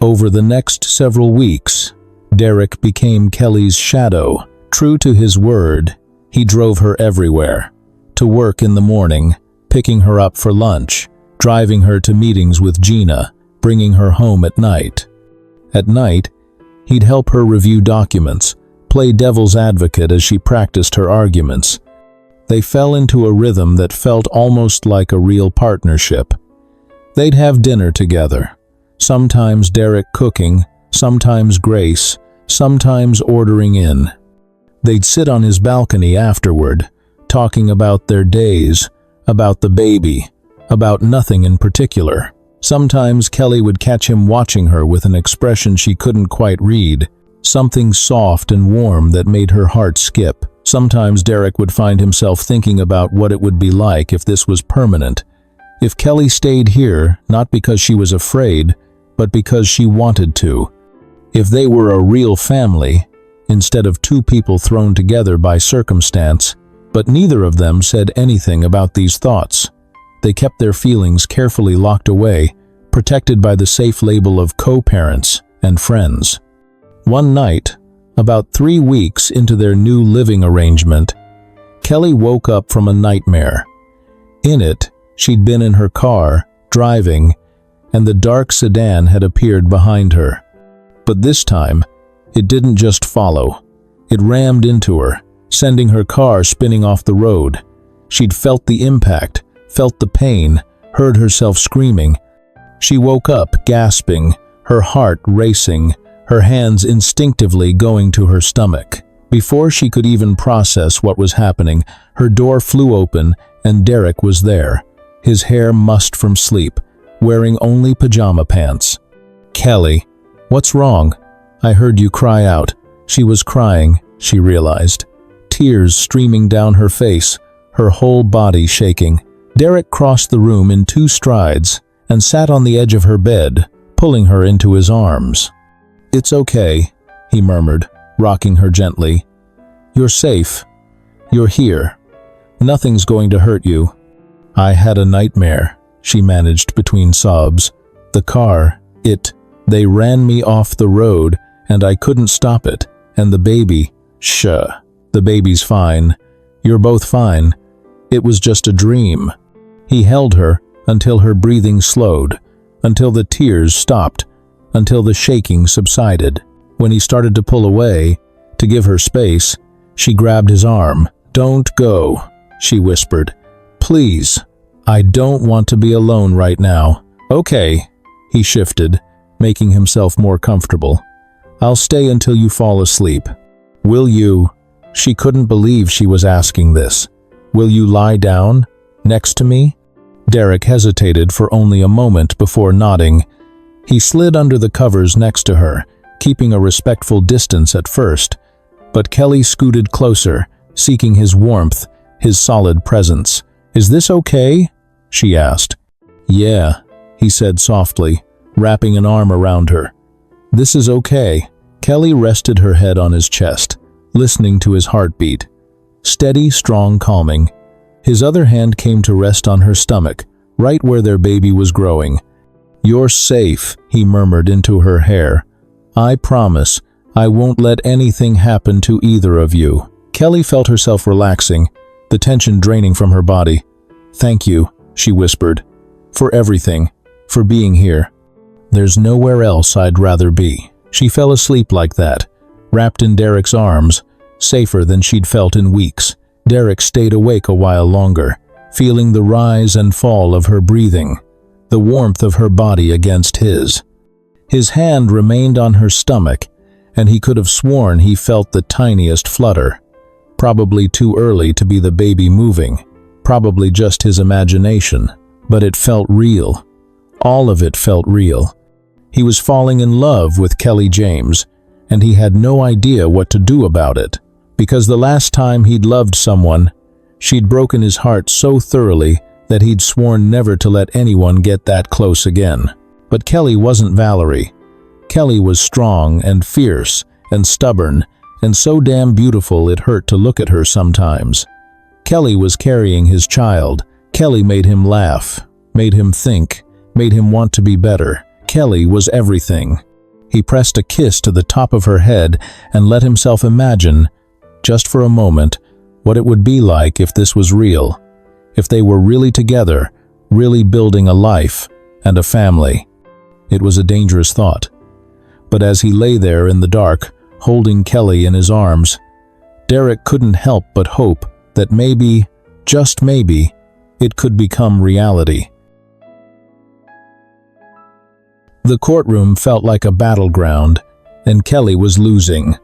Speaker 1: Over the next several weeks, Derek became Kelly's shadow. True to his word, he drove her everywhere. To work in the morning, picking her up for lunch, driving her to meetings with Gina, bringing her home at night. At night, he'd help her review documents, play devil's advocate as she practiced her arguments. They fell into a rhythm that felt almost like a real partnership. They'd have dinner together, sometimes Derek cooking, sometimes Grace, sometimes ordering in. They'd sit on his balcony afterward, talking about their days, about the baby, about nothing in particular. Sometimes Kelly would catch him watching her with an expression she couldn't quite read, something soft and warm that made her heart skip. Sometimes Derek would find himself thinking about what it would be like if this was permanent. If Kelly stayed here, not because she was afraid, but because she wanted to. If they were a real family, instead of two people thrown together by circumstance. But neither of them said anything about these thoughts. They kept their feelings carefully locked away, protected by the safe label of co-parents and friends. One night, about 3 weeks into their new living arrangement, Kelly woke up from a nightmare. In it, she'd been in her car, driving, and the dark sedan had appeared behind her. But this time, it didn't just follow. It rammed into her, sending her car spinning off the road. She'd felt the impact, felt the pain, heard herself screaming. She woke up gasping, her heart racing, her hands instinctively going to her stomach. Before she could even process what was happening, her door flew open and Derek was there, his hair mussed from sleep, wearing only pajama pants. "Kelly, what's wrong? I heard you cry out." She was crying, she realized, tears streaming down her face, her whole body shaking. Derek crossed the room in 2 strides and sat on the edge of her bed, pulling her into his arms. "It's okay," he murmured, rocking her gently. "You're safe. You're here. Nothing's going to hurt you." "I had a nightmare," she managed between sobs. "The car, they ran me off the road and I couldn't stop it. And the baby, the baby's fine. You're both fine. It was just a dream." He held her until her breathing slowed, until the tears stopped, until the shaking subsided. When he started to pull away, to give her space, she grabbed his arm. "Don't go," she whispered. "Please, I don't want to be alone right now." "Okay," he shifted, making himself more comfortable. "I'll stay until you fall asleep." "Will you?" She couldn't believe she was asking this. "Will you lie down next to me?" Derek hesitated for only a moment before nodding. He slid under the covers next to her, keeping a respectful distance at first, but Kelly scooted closer, seeking his warmth, his solid presence. "Is this okay?" she asked. "Yeah," he said softly, wrapping an arm around her. "This is okay." Kelly rested her head on his chest, listening to his heartbeat. Steady, strong, calming. His other hand came to rest on her stomach, right where their baby was growing. "You're safe," he murmured into her hair. "I promise, I won't let anything happen to either of you." Kelly felt herself relaxing, the tension draining from her body. "Thank you," she whispered, "for everything, for being here. There's nowhere else I'd rather be." She fell asleep like that, wrapped in Derek's arms, safer than she'd felt in weeks. Derek stayed awake a while longer, feeling the rise and fall of her breathing, the warmth of her body against his. His hand remained on her stomach, and he could have sworn he felt the tiniest flutter. Probably too early to be the baby moving, probably just his imagination, but it felt real. All of it felt real. He was falling in love with Kelly James, and he had no idea what to do about it, because the last time he'd loved someone, she'd broken his heart so thoroughly that he'd sworn never to let anyone get that close again. But Kelly wasn't Valerie. Kelly was strong and fierce and stubborn, and so damn beautiful it hurt to look at her sometimes. Kelly was carrying his child. Kelly made him laugh, made him think, made him want to be better. Kelly was everything. He pressed a kiss to the top of her head and let himself imagine, just for a moment, what it would be like if this was real, if they were really together, really building a life and a family. It was a dangerous thought. But as he lay there in the dark, holding Kelly in his arms, Derek couldn't help but hope that maybe, just maybe, it could become reality. The courtroom felt like a battleground, and Kelly was losing.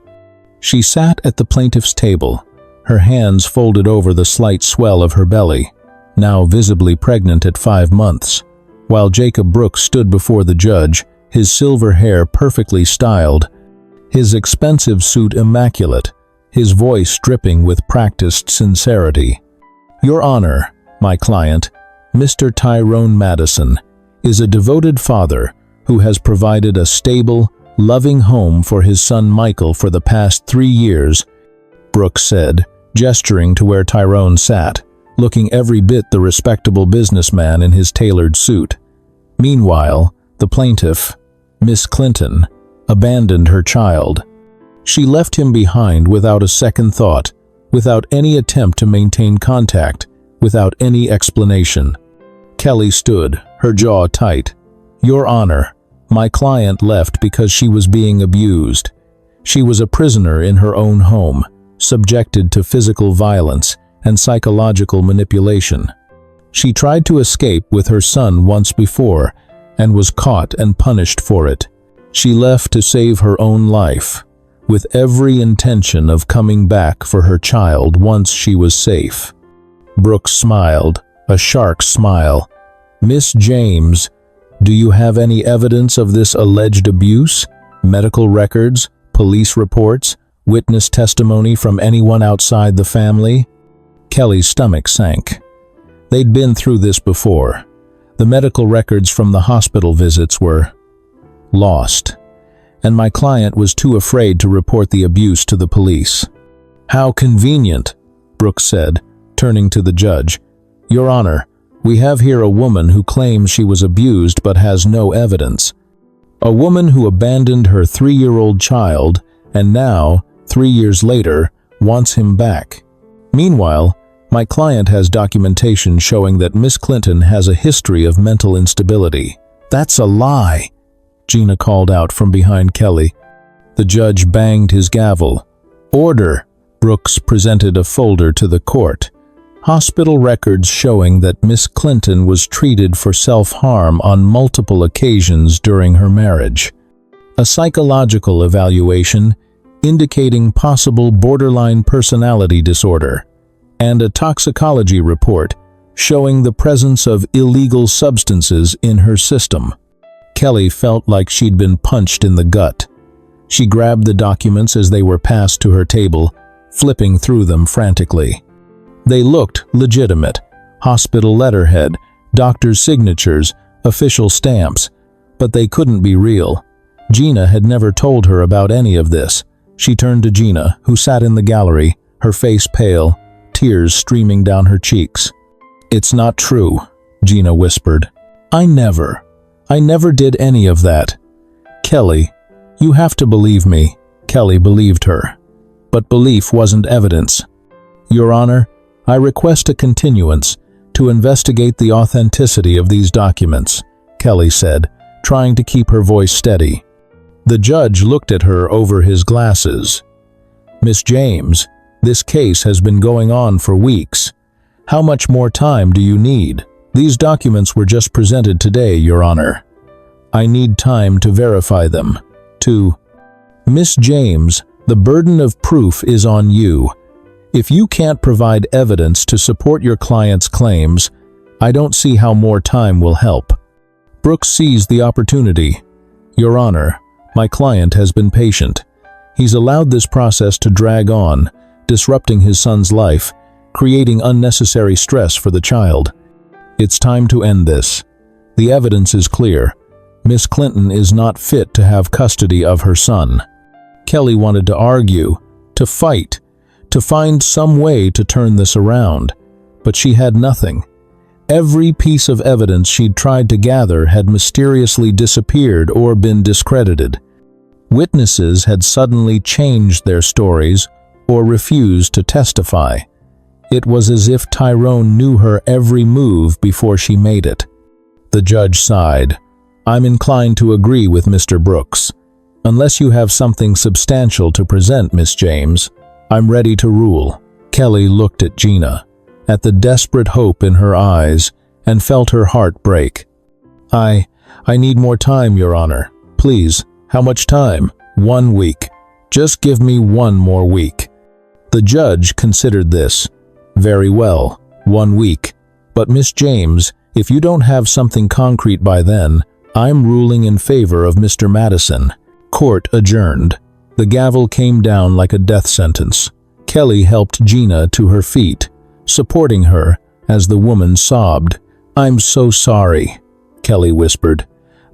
Speaker 1: She sat at the plaintiff's table, her hands folded over the slight swell of her belly, now visibly pregnant at 5 months, while Jacob Brooks stood before the judge, his silver hair perfectly styled, his expensive suit immaculate, his voice dripping with practiced sincerity. "Your Honor, my client, Mr. Tyrone Madison, is a devoted father who has provided a stable, loving home for his son Michael for the past 3 years," Brooks said, gesturing to where Tyrone sat, looking every bit the respectable businessman in his tailored suit. Meanwhile, the plaintiff, Miss Clinton, abandoned her child, She left him behind without a second thought, without any attempt to maintain contact, without any explanation. Kelly stood, her jaw tight. "Your Honor, my client left because she was being abused. She was a prisoner in her own home, subjected to physical violence and psychological manipulation. She tried to escape with her son once before and was caught and punished for it. She left to save her own life, with every intention of coming back for her child once she was safe." Brooks smiled, a shark smile. "Miss James, do you have any evidence of this alleged abuse? Medical records, police reports, witness testimony from anyone outside the family?" Kelly's stomach sank. They'd been through this before. The medical records from the hospital visits were lost, and my client was too afraid to report the abuse to the police. "How convenient," Brooks said, turning to the judge. "Your Honor, we have here a woman who claims she was abused but has no evidence. A woman who abandoned her 3-year-old child and now, 3 years later, wants him back. Meanwhile, my client has documentation showing that Miss Clinton has a history of mental instability." "That's a lie," Gina called out from behind Kelly. The judge banged his gavel. "Order!" Brooks presented a folder to the court. Hospital records showing that Miss Clinton was treated for self-harm on multiple occasions during her marriage. A psychological evaluation indicating possible borderline personality disorder, and a toxicology report showing the presence of illegal substances in her system. Kelly felt like she'd been punched in the gut. She grabbed the documents as they were passed to her table, flipping through them frantically. They looked legitimate: hospital letterhead, doctor's signatures, official stamps, but they couldn't be real. Gina had never told her about any of this. She turned to Gina, who sat in the gallery, her face pale, tears streaming down her cheeks. "It's not true," Gina whispered. I never did any of that." "Kelly, you have to believe me." Kelly believed her. But belief wasn't evidence. "Your Honor, I request a continuance to investigate the authenticity of these documents," Kelly said, trying to keep her voice steady. The judge looked at her over his glasses. "Miss James, this case has been going on for weeks. How much more time do you need? These documents were just presented today, Your Honor. I need time to verify them. Miss James, the burden of proof is on you. If you can't provide evidence to support your client's claims, I don't see how more time will help." Brooks seized the opportunity. "Your Honor, my client has been patient. He's allowed this process to drag on, disrupting his son's life, creating unnecessary stress for the child. It's time to end this. The evidence is clear. Miss Clinton is not fit to have custody of her son." Kelly wanted to argue, to fight, to find some way to turn this around, but she had nothing. Every piece of evidence she'd tried to gather had mysteriously disappeared or been discredited. Witnesses had suddenly changed their stories or refused to testify. It was as if Tyrone knew her every move before she made it. The judge sighed. "I'm inclined to agree with Mr. Brooks. Unless you have something substantial to present, Miss James, I'm ready to rule." Kelly looked at Gina, at the desperate hope in her eyes, and felt her heart break. I need more time, Your Honor. Please, how much time?" 1 week. Just give me 1 more week." The judge considered this. "Very well, 1 week. But Miss James, if you don't have something concrete by then, I'm ruling in favor of Mr. Madison." Court adjourned. The gavel came down like a death sentence. Kelly helped Gina to her feet, supporting her as the woman sobbed. "I'm so sorry," Kelly whispered.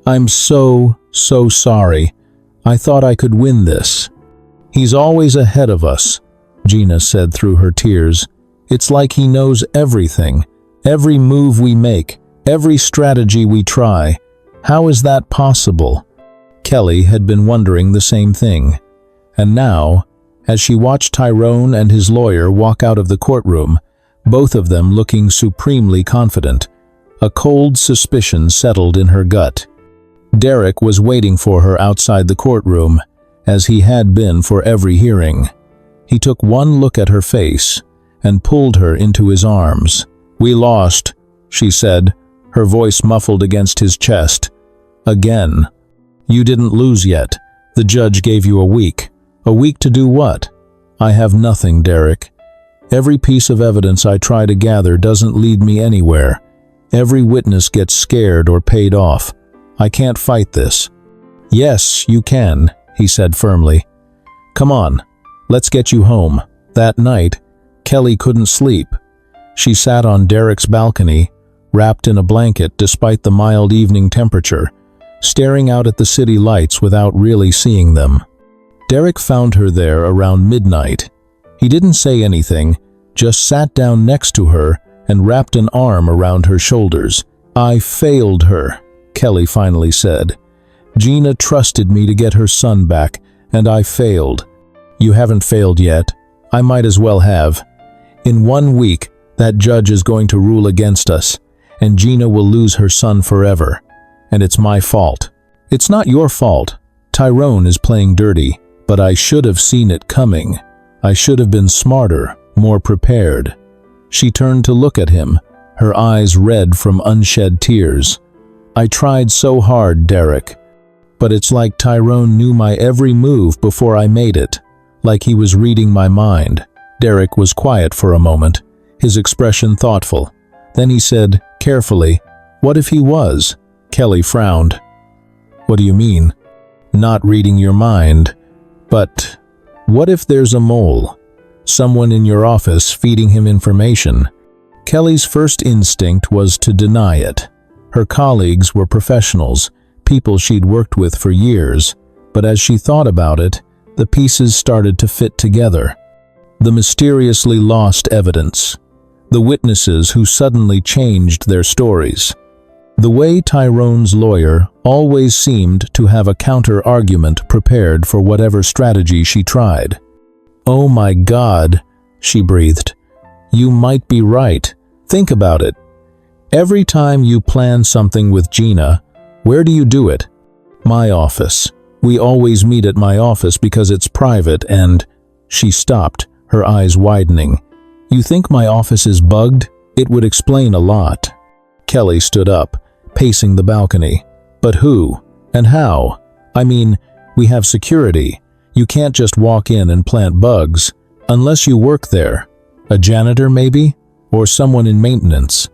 Speaker 1: "I'm so sorry. I thought I could win this." "He's always ahead of us," Gina said through her tears. "It's like he knows everything, every move we make, every strategy we try. How is that possible?" Kelly had been wondering the same thing. And now, as she watched Tyrone and his lawyer walk out of the courtroom, both of them looking supremely confident, a cold suspicion settled in her gut. Derek was waiting for her outside the courtroom, as he had been for every hearing. He took one look at her face and pulled her into his arms. "We lost," she said, her voice muffled against his chest. "Again." "You didn't lose yet. The judge gave you a week. A week to do what?" "I have nothing, Derek. Every piece of evidence I try to gather doesn't lead me anywhere. Every witness gets scared or paid off. I can't fight this." "Yes, you can," he said firmly. "Come on, let's get you home." That night, Kelly couldn't sleep. She sat on Derek's balcony, wrapped in a blanket despite the mild evening temperature, staring out at the city lights without really seeing them. Derek found her there around midnight. He didn't say anything, just sat down next to her and wrapped an arm around her shoulders. "I failed her," Kelly finally said. "Gina trusted me to get her son back, and I failed." "You haven't failed yet. I might as well have. In 1 week, that judge is going to rule against us, and Gina will lose her son forever. And it's my fault." "It's not your fault. Tyrone is playing dirty, but I should have seen it coming. I should have been smarter, more prepared." She turned to look at him, her eyes red from unshed tears. "I tried so hard, Derek. But it's like Tyrone knew my every move before I made it, like he was reading my mind." Derek was quiet for a moment, his expression thoughtful. Then he said, carefully, "What if he was?" Kelly frowned. "What do you mean?" "Not reading your mind. But what if there's a mole? Someone in your office feeding him information?" Kelly's first instinct was to deny it. Her colleagues were professionals, people she'd worked with for years, but as she thought about it, the pieces started to fit together. The mysteriously lost evidence, the witnesses who suddenly changed their stories, the way Tyrone's lawyer always seemed to have a counter-argument prepared for whatever strategy she tried. "Oh my God," she breathed. "You might be right. Think about it. Every time you plan something with Gina, where do you do it?" "My office. We always meet at my office because it's private and—" She stopped, her eyes widening. "You think my office is bugged? It would explain a lot." Kelly stood up, pacing the balcony. "But who? And how? I mean, we have security. You can't just walk in and plant bugs, unless you work there. A janitor maybe? Or someone in maintenance."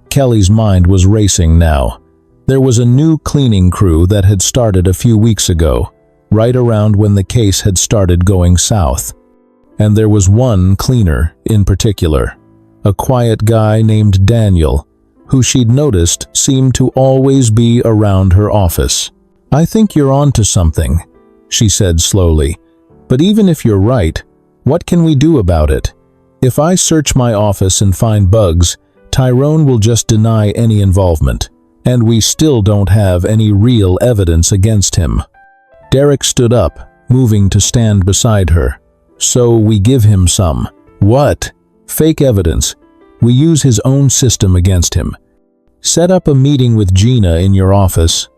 Speaker 1: Kelly's mind was racing now. There was a new cleaning crew that had started a few weeks ago, right around when the case had started going south. And there was one cleaner in particular, a quiet guy named Daniel, who she'd noticed seemed to always be around her office. "I think you're onto something," she said slowly. "But even if you're right, what can we do about it? If I search my office and find bugs, Tyrone will just deny any involvement, and we still don't have any real evidence against him." Derek stood up, moving to stand beside her. "So we give him some." "What?" "Fake evidence. We use his own system against him. Set up a meeting with Gina in your office.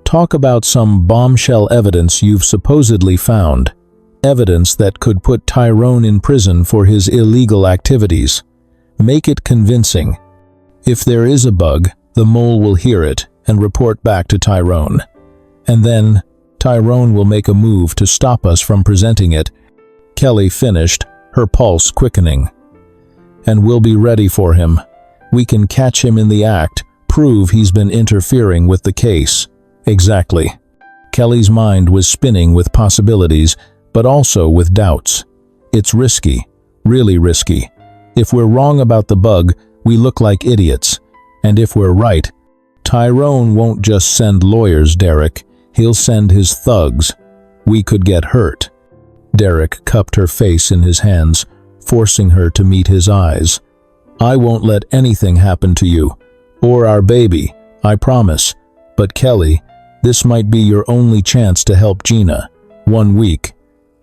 Speaker 1: Talk about some bombshell evidence you've supposedly found. Evidence that could put Tyrone in prison for his illegal activities. Make it convincing. If there is a bug, the mole will hear it and report back to Tyrone. And then Tyrone will make a move to stop us from presenting it." Kelly finished, her pulse quickening. "And we'll be ready for him. We can catch him in the act, prove he's been interfering with the case." "Exactly." Kelly's mind was spinning with possibilities, but also with doubts. "It's risky, really risky. If we're wrong about the bug, we look like idiots. And if we're right, Tyrone won't just send lawyers, Derek. He'll send his thugs. We could get hurt." Derek cupped her face in his hands, forcing her to meet his eyes. "I won't let anything happen to you, or our baby, I promise. But Kelly, this might be your only chance to help Gina. 1 week.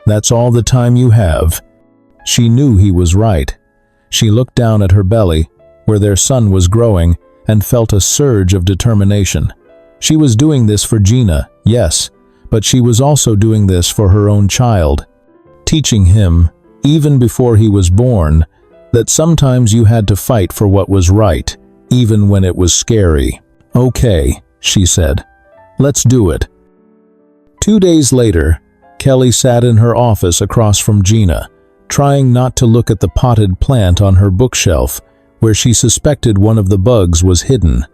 Speaker 1: That's all the time you have." She knew he was right. She looked down at her belly, where their son was growing, and felt a surge of determination. She was doing this for Gina, yes, but she was also doing this for her own child, teaching him, even before he was born, that sometimes you had to fight for what was right, even when it was scary. "Okay," she said. "Let's do it." 2 days later, Kelly sat in her office across from Gina, trying not to look at the potted plant on her bookshelf, where she suspected one of the bugs was hidden.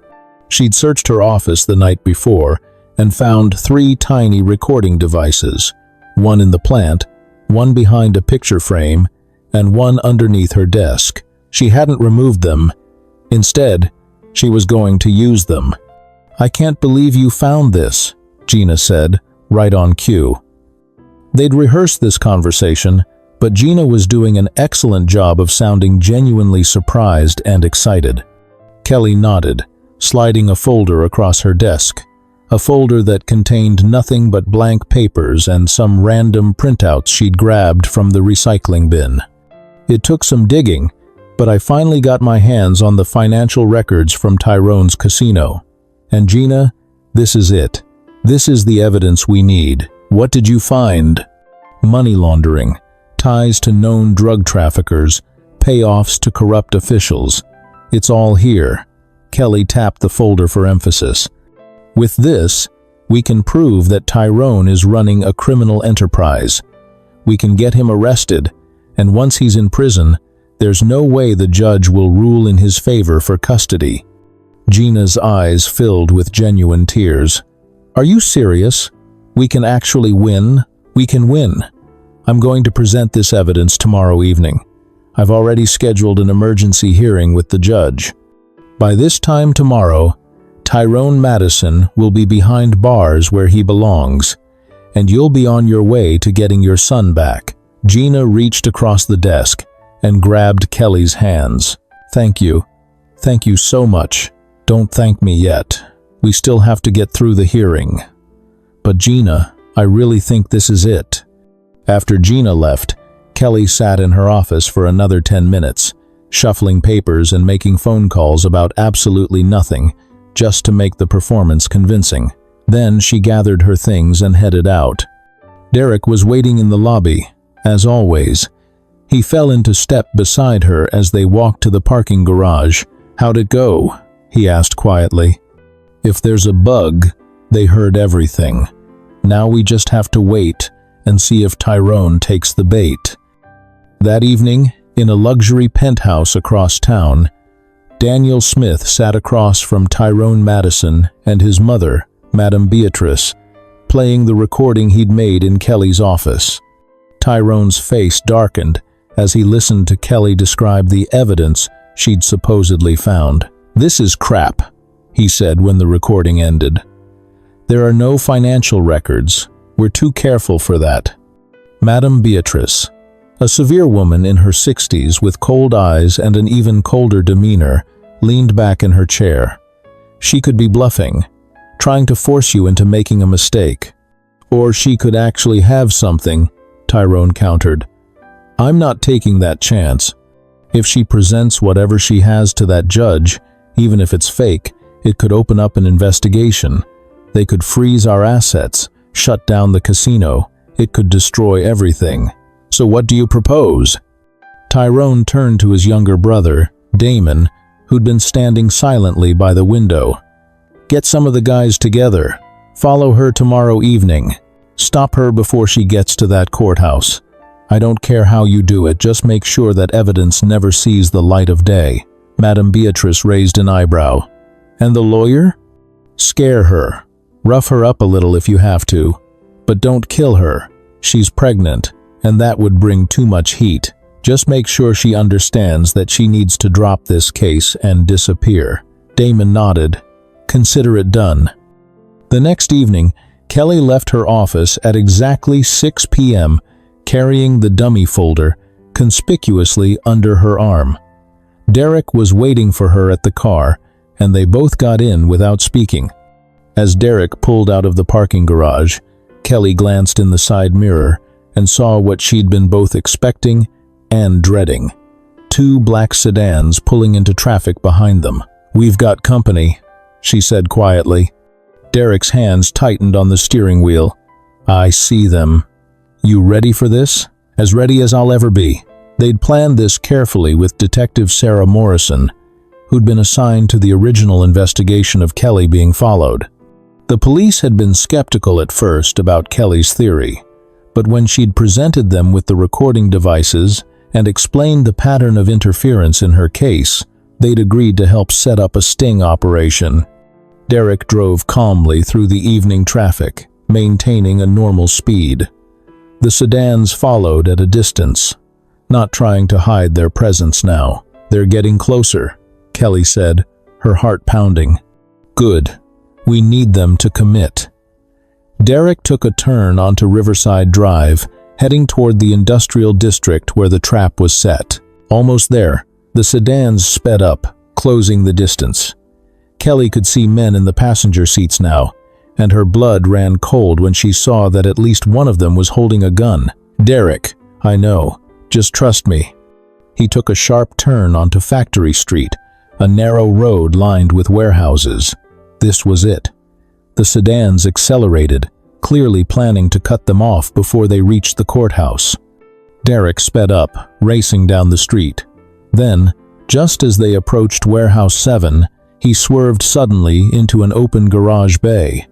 Speaker 1: She'd searched her office the night before and found 3 tiny recording devices, one in the plant, one behind a picture frame, and one underneath her desk. She hadn't removed them. Instead, she was going to use them. "I can't believe you found this," Gina said, right on cue. They'd rehearsed this conversation, but Gina was doing an excellent job of sounding genuinely surprised and excited. Kelly nodded, sliding a folder across her desk, a folder that contained nothing but blank papers and some random printouts she'd grabbed from the recycling bin. "It took some digging, but I finally got my hands on the financial records from Tyrone's casino. And Gina, this is it. This is the evidence we need." "What did you find?" "Money laundering, ties to known drug traffickers, payoffs to corrupt officials. It's all here." Kelly tapped the folder for emphasis. "With this, we can prove that Tyrone is running a criminal enterprise. We can get him arrested, and once he's in prison, there's no way the judge will rule in his favor for custody." Gina's eyes filled with genuine tears. "Are you serious? We can actually win? We can win. I'm going to present this evidence tomorrow evening. I've already scheduled an emergency hearing with the judge. By this time tomorrow, Tyrone Madison will be behind bars where he belongs, and you'll be on your way to getting your son back." Gina reached across the desk and grabbed Kelly's hands. "Thank you. Thank you so much. Don't thank me yet. We still have to get through the hearing. But Gina, I really think this is it." After Gina left, Kelly sat in her office for another 10 minutes, shuffling papers and making phone calls about absolutely nothing, just to make the performance convincing. Then she gathered her things and headed out. Derek was waiting in the lobby, as always. He fell into step beside her as they walked to the parking garage. "How'd it go?" he asked quietly. "If there's a bug, they heard everything. Now we just have to wait and see if Tyrone takes the bait." That evening, in a luxury penthouse across town, Daniel Smith sat across from Tyrone Madison and his mother, Madame Beatrice, playing the recording he'd made in Kelly's office. Tyrone's face darkened as he listened to Kelly describe the evidence she'd supposedly found. "This is crap," he said when the recording ended. "There are no financial records. We're too careful for that." Madame Beatrice, a severe woman in her 60s with cold eyes and an even colder demeanor, leaned back in her chair. "She could be bluffing, trying to force you into making a mistake. Or she could actually have something," Tyrone countered. "I'm not taking that chance. If she presents whatever she has to that judge, even if it's fake, it could open up an investigation. They could freeze our assets, shut down the casino. It could destroy everything. So what do you propose?" Tyrone turned to his younger brother, Damon, who'd been standing silently by the window. "Get some of the guys together. Follow her tomorrow evening. Stop her before she gets to that courthouse. I don't care how you do it, just make sure that evidence never sees the light of day." Madame Beatrice raised an eyebrow. "And the lawyer?" "Scare her. Rough her up a little if you have to. But don't kill her. She's pregnant, and that would bring too much heat. Just make sure she understands that she needs to drop this case and disappear." Damon nodded. "Consider it done." The next evening, Kelly left her office at exactly 6 p.m., carrying the dummy folder conspicuously under her arm. Derek was waiting for her at the car, and they both got in without speaking. As Derek pulled out of the parking garage, Kelly glanced in the side mirror and saw what she'd been both expecting and dreading. Two black sedans pulling into traffic behind them. "We've got company," she said quietly. Derek's hands tightened on the steering wheel. "I see them. You ready for this?" "As ready as I'll ever be." They'd planned this carefully with Detective Sarah Morrison, who'd been assigned to the original investigation of Kelly being followed. The police had been skeptical at first about Kelly's theory, but when she'd presented them with the recording devices and explained the pattern of interference in her case, they'd agreed to help set up a sting operation. Derek drove calmly through the evening traffic, maintaining a normal speed. The sedans followed at a distance, not trying to hide their presence now. "They're getting closer," Kelly said, her heart pounding. "Good. We need them to commit." Derek took a turn onto Riverside Drive, heading toward the industrial district where the trap was set. Almost there, the sedans sped up, closing the distance. Kelly could see men in the passenger seats now, and her blood ran cold when she saw that at least one of them was holding a gun. "Derek, I know. Just trust me." He took a sharp turn onto Factory Street, a narrow road lined with warehouses. This was it. The sedans accelerated, clearly planning to cut them off before they reached the courthouse. Derek sped up, racing down the street. Then, just as they approached Warehouse 7, he swerved suddenly into an open garage bay.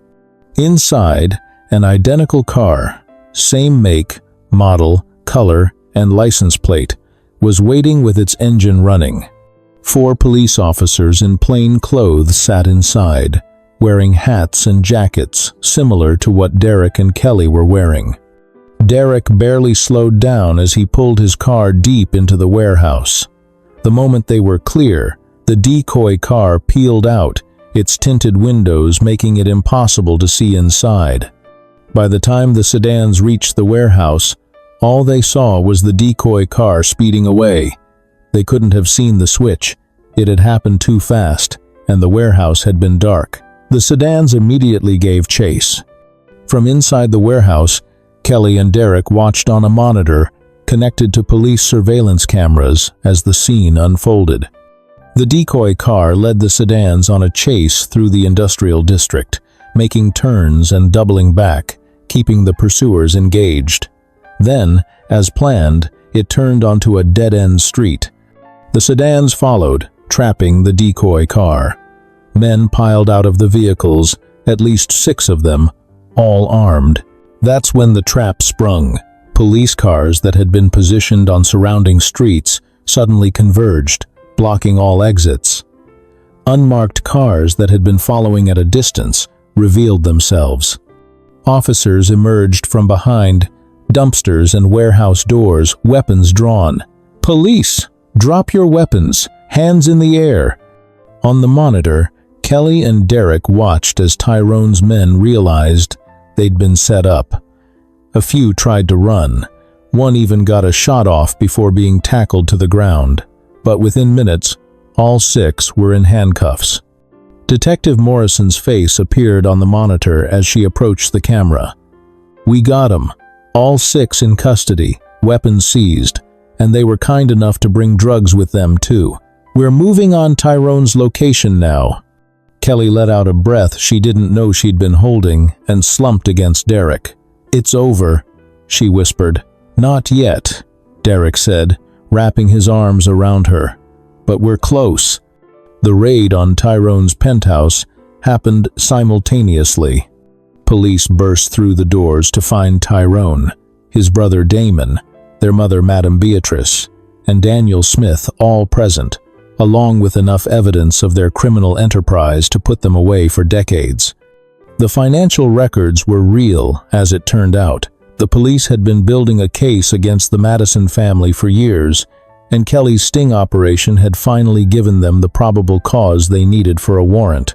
Speaker 1: Inside, an identical car, same make, model, color, and license plate, was waiting with its engine running. 4 police officers in plain clothes sat inside, wearing hats and jackets similar to what Derek and Kelly were wearing. Derek barely slowed down as he pulled his car deep into the warehouse. The moment they were clear, the decoy car peeled out, its tinted windows making it impossible to see inside. By the time the sedans reached the warehouse, all they saw was the decoy car speeding away. They couldn't have seen the switch. It had happened too fast, and the warehouse had been dark. The sedans immediately gave chase. From inside the warehouse, Kelly and Derek watched on a monitor connected to police surveillance cameras as the scene unfolded. The decoy car led the sedans on a chase through the industrial district, making turns and doubling back, keeping the pursuers engaged. Then, as planned, it turned onto a dead-end street. The sedans followed, trapping the decoy car. Men piled out of the vehicles, at least 6 of them, all armed. That's when the trap sprung. Police cars that had been positioned on surrounding streets suddenly converged, blocking all exits. Unmarked cars that had been following at a distance revealed themselves. Officers emerged from behind dumpsters and warehouse doors, weapons drawn. "Police! Drop your weapons! Hands in the air!" On the monitor, Kelly and Derek watched as Tyrone's men realized they'd been set up. A few tried to run. One even got a shot off before being tackled to the ground. But within minutes, all 6 were in handcuffs. Detective Morrison's face appeared on the monitor as she approached the camera. "We got 'em. All 6 in custody, weapons seized, and they were kind enough to bring drugs with them too. We're moving on Tyrone's location now." Kelly let out a breath she didn't know she'd been holding and slumped against Derek. "It's over," she whispered. "Not yet," Derek said, wrapping his arms around her. "But we're close." The raid on Tyrone's penthouse happened simultaneously. Police burst through the doors to find Tyrone, his brother Damon, their mother Madame Beatrice, and Daniel Smith all present, along with enough evidence of their criminal enterprise to put them away for decades. The financial records were real, as it turned out. The police had been building a case against the Madison family for years, and Kelly's sting operation had finally given them the probable cause they needed for a warrant.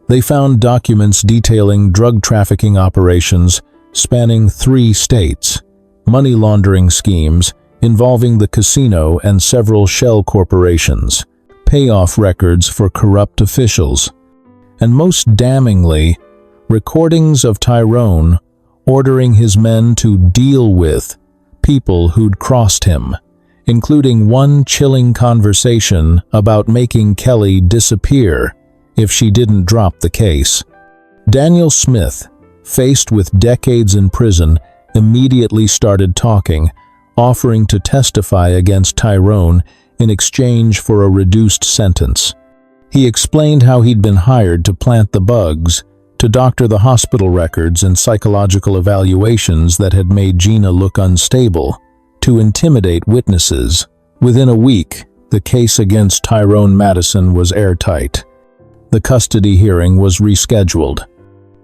Speaker 1: They found documents detailing drug trafficking operations spanning 3 states, money laundering schemes involving the casino and several shell corporations, payoff records for corrupt officials, and most damningly, recordings of Tyrone ordering his men to deal with people who'd crossed him, including one chilling conversation about making Kelly disappear if she didn't drop the case. Daniel Smith, faced with decades in prison, immediately started talking, offering to testify against Tyrone in exchange for a reduced sentence. He explained how he'd been hired to plant the bugs, to doctor the hospital records and psychological evaluations that had made Gina look unstable, to intimidate witnesses. Within a week, the case against Tyrone Madison was airtight. The custody hearing was rescheduled.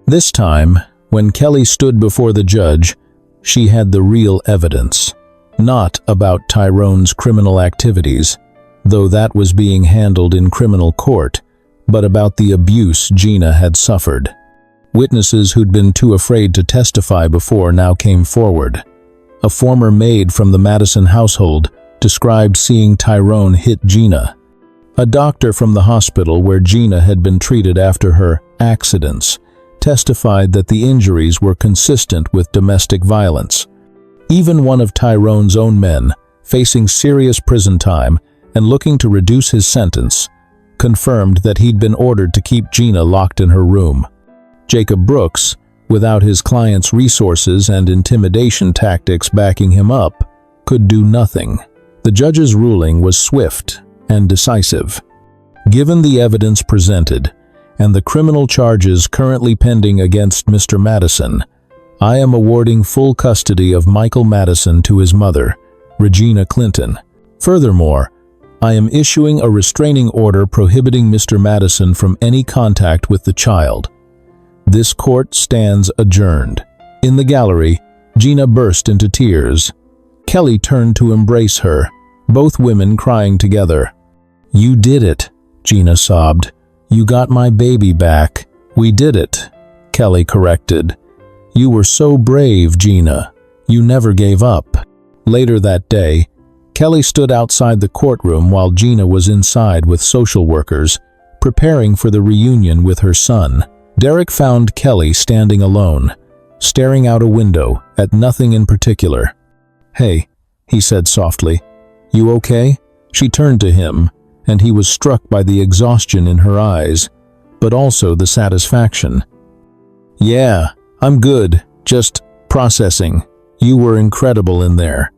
Speaker 1: This time, when Kelly stood before the judge, she had the real evidence. Not about Tyrone's criminal activities, though that was being handled in criminal court, but about the abuse Gina had suffered. Witnesses who'd been too afraid to testify before now came forward. A former maid from the Madison household described seeing Tyrone hit Gina. A doctor from the hospital where Gina had been treated after her accidents testified that the injuries were consistent with domestic violence. Even one of Tyrone's own men, facing serious prison time and looking to reduce his sentence, confirmed that he'd been ordered to keep Gina locked in her room. Jacob Brooks, without his client's resources and intimidation tactics backing him up, could do nothing. The judge's ruling was swift and decisive. Given the evidence presented and the criminal charges currently pending against Mr. Madison, I am awarding full custody of Michael Madison to his mother, Regina Clinton. Furthermore, I am issuing a restraining order prohibiting Mr. Madison from any contact with the child. This court stands adjourned. In the gallery, Gina burst into tears. Kelly turned to embrace her, both women crying together. "You did it," Gina sobbed. "You got my baby back." "We did it," Kelly corrected. "You were so brave, Gina. You never gave up." Later that day, Kelly stood outside the courtroom while Gina was inside with social workers, preparing for the reunion with her son. Derek found Kelly standing alone, staring out a window at nothing in particular. "Hey," he said softly, "you okay?" She turned to him, and he was struck by the exhaustion in her eyes, but also the satisfaction. "Yeah, I'm good, just processing. You were incredible in there."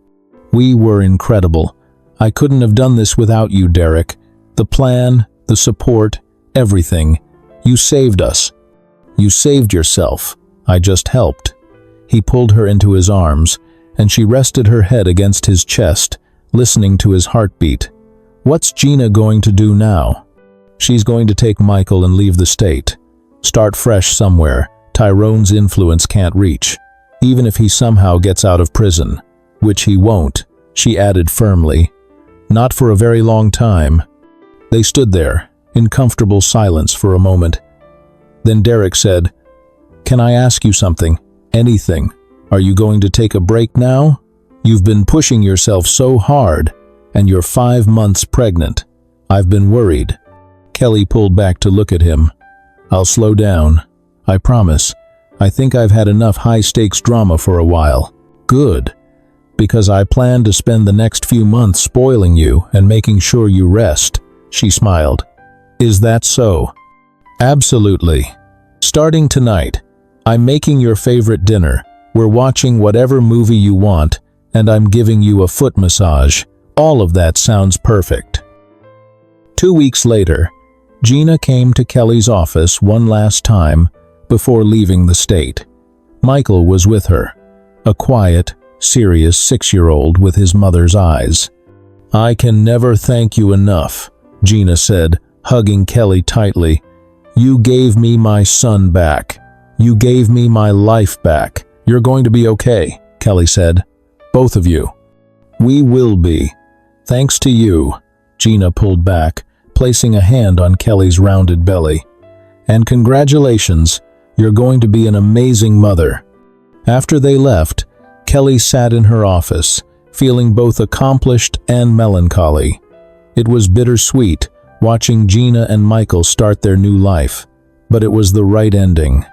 Speaker 1: "We were incredible. I couldn't have done this without you, Derek. The plan, the support, everything. You saved us." "You saved yourself. I just helped." He pulled her into his arms, and she rested her head against his chest, listening to his heartbeat. What's Gina going to do now? She's going to take Michael and leave the state. Start fresh somewhere Tyrone's influence can't reach, even if he somehow gets out of prison. Which he won't, she added firmly. Not for a very long time. They stood there, in comfortable silence for a moment. Then Derek said, "Can I ask you something? Anything? Are you going to take a break now? You've been pushing yourself so hard, and you're 5 months pregnant. I've been worried." Kelly pulled back to look at him. "I'll slow down. I promise. I think I've had enough high-stakes drama for a while." "Good. Because I plan to spend the next few months spoiling you and making sure you rest," she smiled. "Is that so?" "Absolutely. Starting tonight, I'm making your favorite dinner. We're watching whatever movie you want, and I'm giving you a foot massage. All of that sounds perfect." 2 weeks later, Gina came to Kelly's office one last time before leaving the state. Michael was with her, a quiet, serious 6-year-old with his mother's eyes. "I can never thank you enough," Gina said, hugging Kelly tightly. "You gave me my son back. You gave me my life back." "You're going to be okay," Kelly said. "Both of you." "We will be. Thanks to you." Gina pulled back, placing a hand on Kelly's rounded belly. "And congratulations, you're going to be an amazing mother." After they left, Kelly sat in her office, feeling both accomplished and melancholy. It was bittersweet, watching Gina and Michael start their new life, but it was the right ending.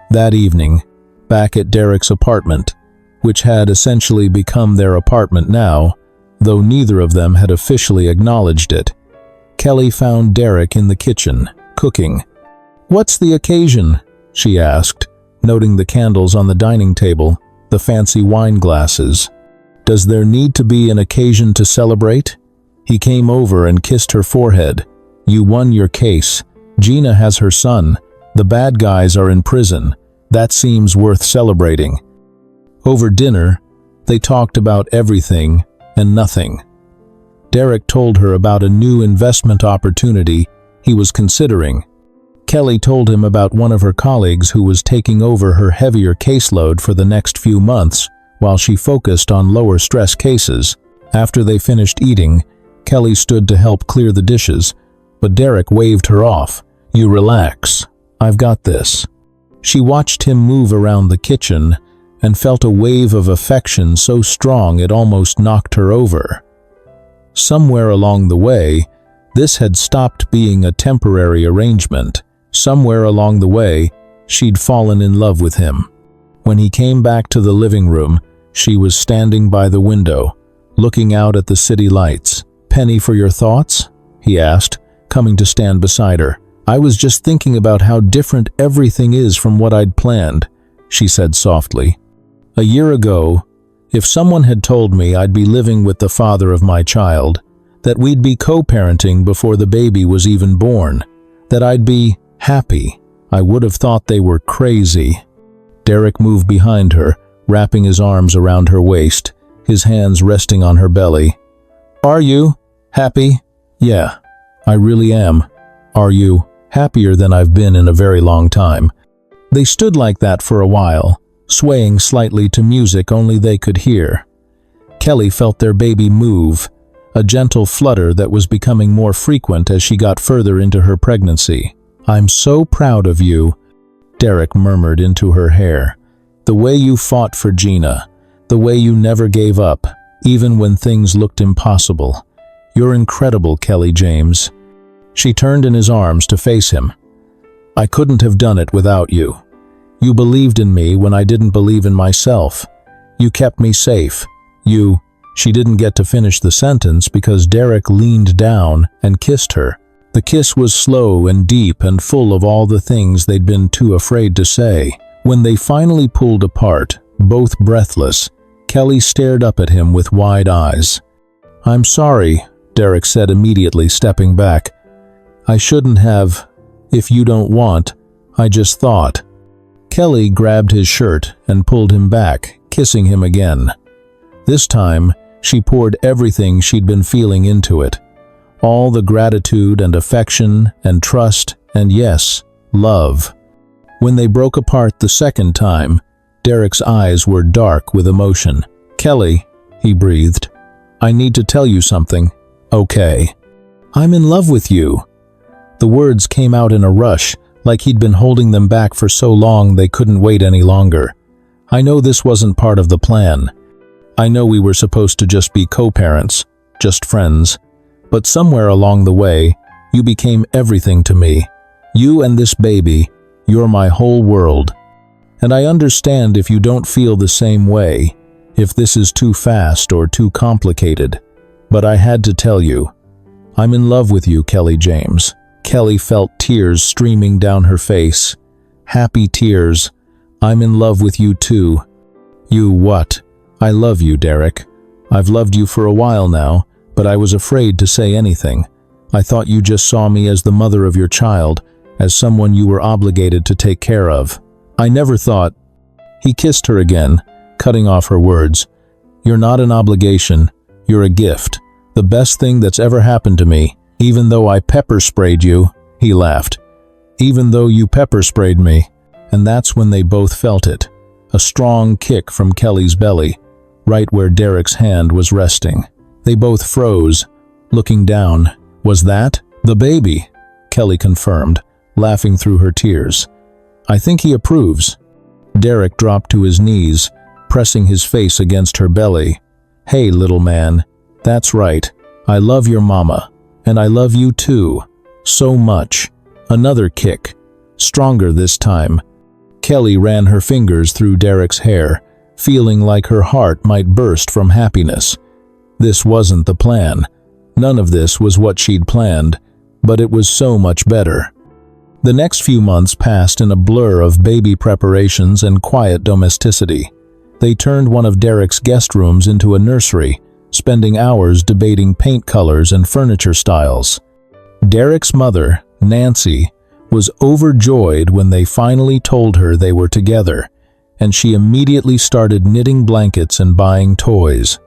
Speaker 1: That evening, back at Derek's apartment, which had essentially become their apartment now, though neither of them had officially acknowledged it. Kelly found Derek in the kitchen, cooking. "What's the occasion?" she asked, noting the candles on the dining table, the fancy wine glasses. "Does there need to be an occasion to celebrate?" He came over and kissed her forehead. "You won your case. Gina has her son. The bad guys are in prison. That seems worth celebrating." Over dinner, they talked about everything and nothing. Derek told her about a new investment opportunity he was considering. Kelly told him about one of her colleagues who was taking over her heavier caseload for the next few months while she focused on lower stress cases. After they finished eating, Kelly stood to help clear the dishes, but Derek waved her off. "You relax. I've got this." She watched him move around the kitchen and felt a wave of affection so strong it almost knocked her over. Somewhere along the way, this had stopped being a temporary arrangement. Somewhere along the way, she'd fallen in love with him. When he came back to the living room, she was standing by the window, looking out at the city lights. "Penny for your thoughts?" he asked, coming to stand beside her. "I was just thinking about how different everything is from what I'd planned," she said softly. "A year ago, if someone had told me I'd be living with the father of my child, that we'd be co-parenting before the baby was even born, that I'd be happy, I would have thought they were crazy." Derek moved behind her, wrapping his arms around her waist, his hands resting on her belly. "Are you happy?" "Yeah, I really am." "Are you happier than I've been in a very long time?" They stood like that for a while, swaying slightly to music only they could hear. Kelly felt their baby move, a gentle flutter that was becoming more frequent as she got further into her pregnancy. "I'm so proud of you," Derek murmured into her hair. "The way you fought for Gina, the way you never gave up, even when things looked impossible. You're incredible, Kelly James." She turned in his arms to face him. "I couldn't have done it without you. You believed in me when I didn't believe in myself. You kept me safe. You—" She didn't get to finish the sentence because Derek leaned down and kissed her. The kiss was slow and deep and full of all the things they'd been too afraid to say. When they finally pulled apart, both breathless, Kelly stared up at him with wide eyes. "I'm sorry," Derek said immediately, stepping back. "I shouldn't have. If you don't want, I just thought." Kelly grabbed his shirt and pulled him back, kissing him again. This time, she poured everything she'd been feeling into it. All the gratitude and affection and trust and, yes, love. When they broke apart the second time, Derek's eyes were dark with emotion. "Kelly," he breathed, "I need to tell you something." "Okay." "I'm in love with you." The words came out in a rush, like he'd been holding them back for so long they couldn't wait any longer. "I know this wasn't part of the plan. I know we were supposed to just be co-parents, just friends. But somewhere along the way, you became everything to me. You and this baby, you're my whole world. And I understand if you don't feel the same way, if this is too fast or too complicated. But I had to tell you, I'm in love with you, Kelly James." Kelly felt tears streaming down her face. Happy tears. "I'm in love with you too." "You what?" "I love you, Derek. I've loved you for a while now, but I was afraid to say anything. I thought you just saw me as the mother of your child, as someone you were obligated to take care of. I never thought—" He kissed her again, cutting off her words. "You're not an obligation. You're a gift. The best thing that's ever happened to me. Even though I pepper sprayed you," he laughed. "Even though you pepper sprayed me." And that's when they both felt it. A strong kick from Kelly's belly, right where Derek's hand was resting. They both froze, looking down. "Was that the baby?" Kelly confirmed, laughing through her tears. "I think he approves." Derek dropped to his knees, pressing his face against her belly. "Hey, little man. That's right. I love your mama. And I love you too. So much." Another kick, stronger this time. Kelly ran her fingers through Derek's hair, feeling like her heart might burst from happiness. This wasn't the plan. None of this was what she'd planned, but it was so much better. The next few months passed in a blur of baby preparations and quiet domesticity. They turned one of Derek's guest rooms into a nursery, spending hours debating paint colors and furniture styles. Derek's mother, Nancy, was overjoyed when they finally told her they were together, and she immediately started knitting blankets and buying toys.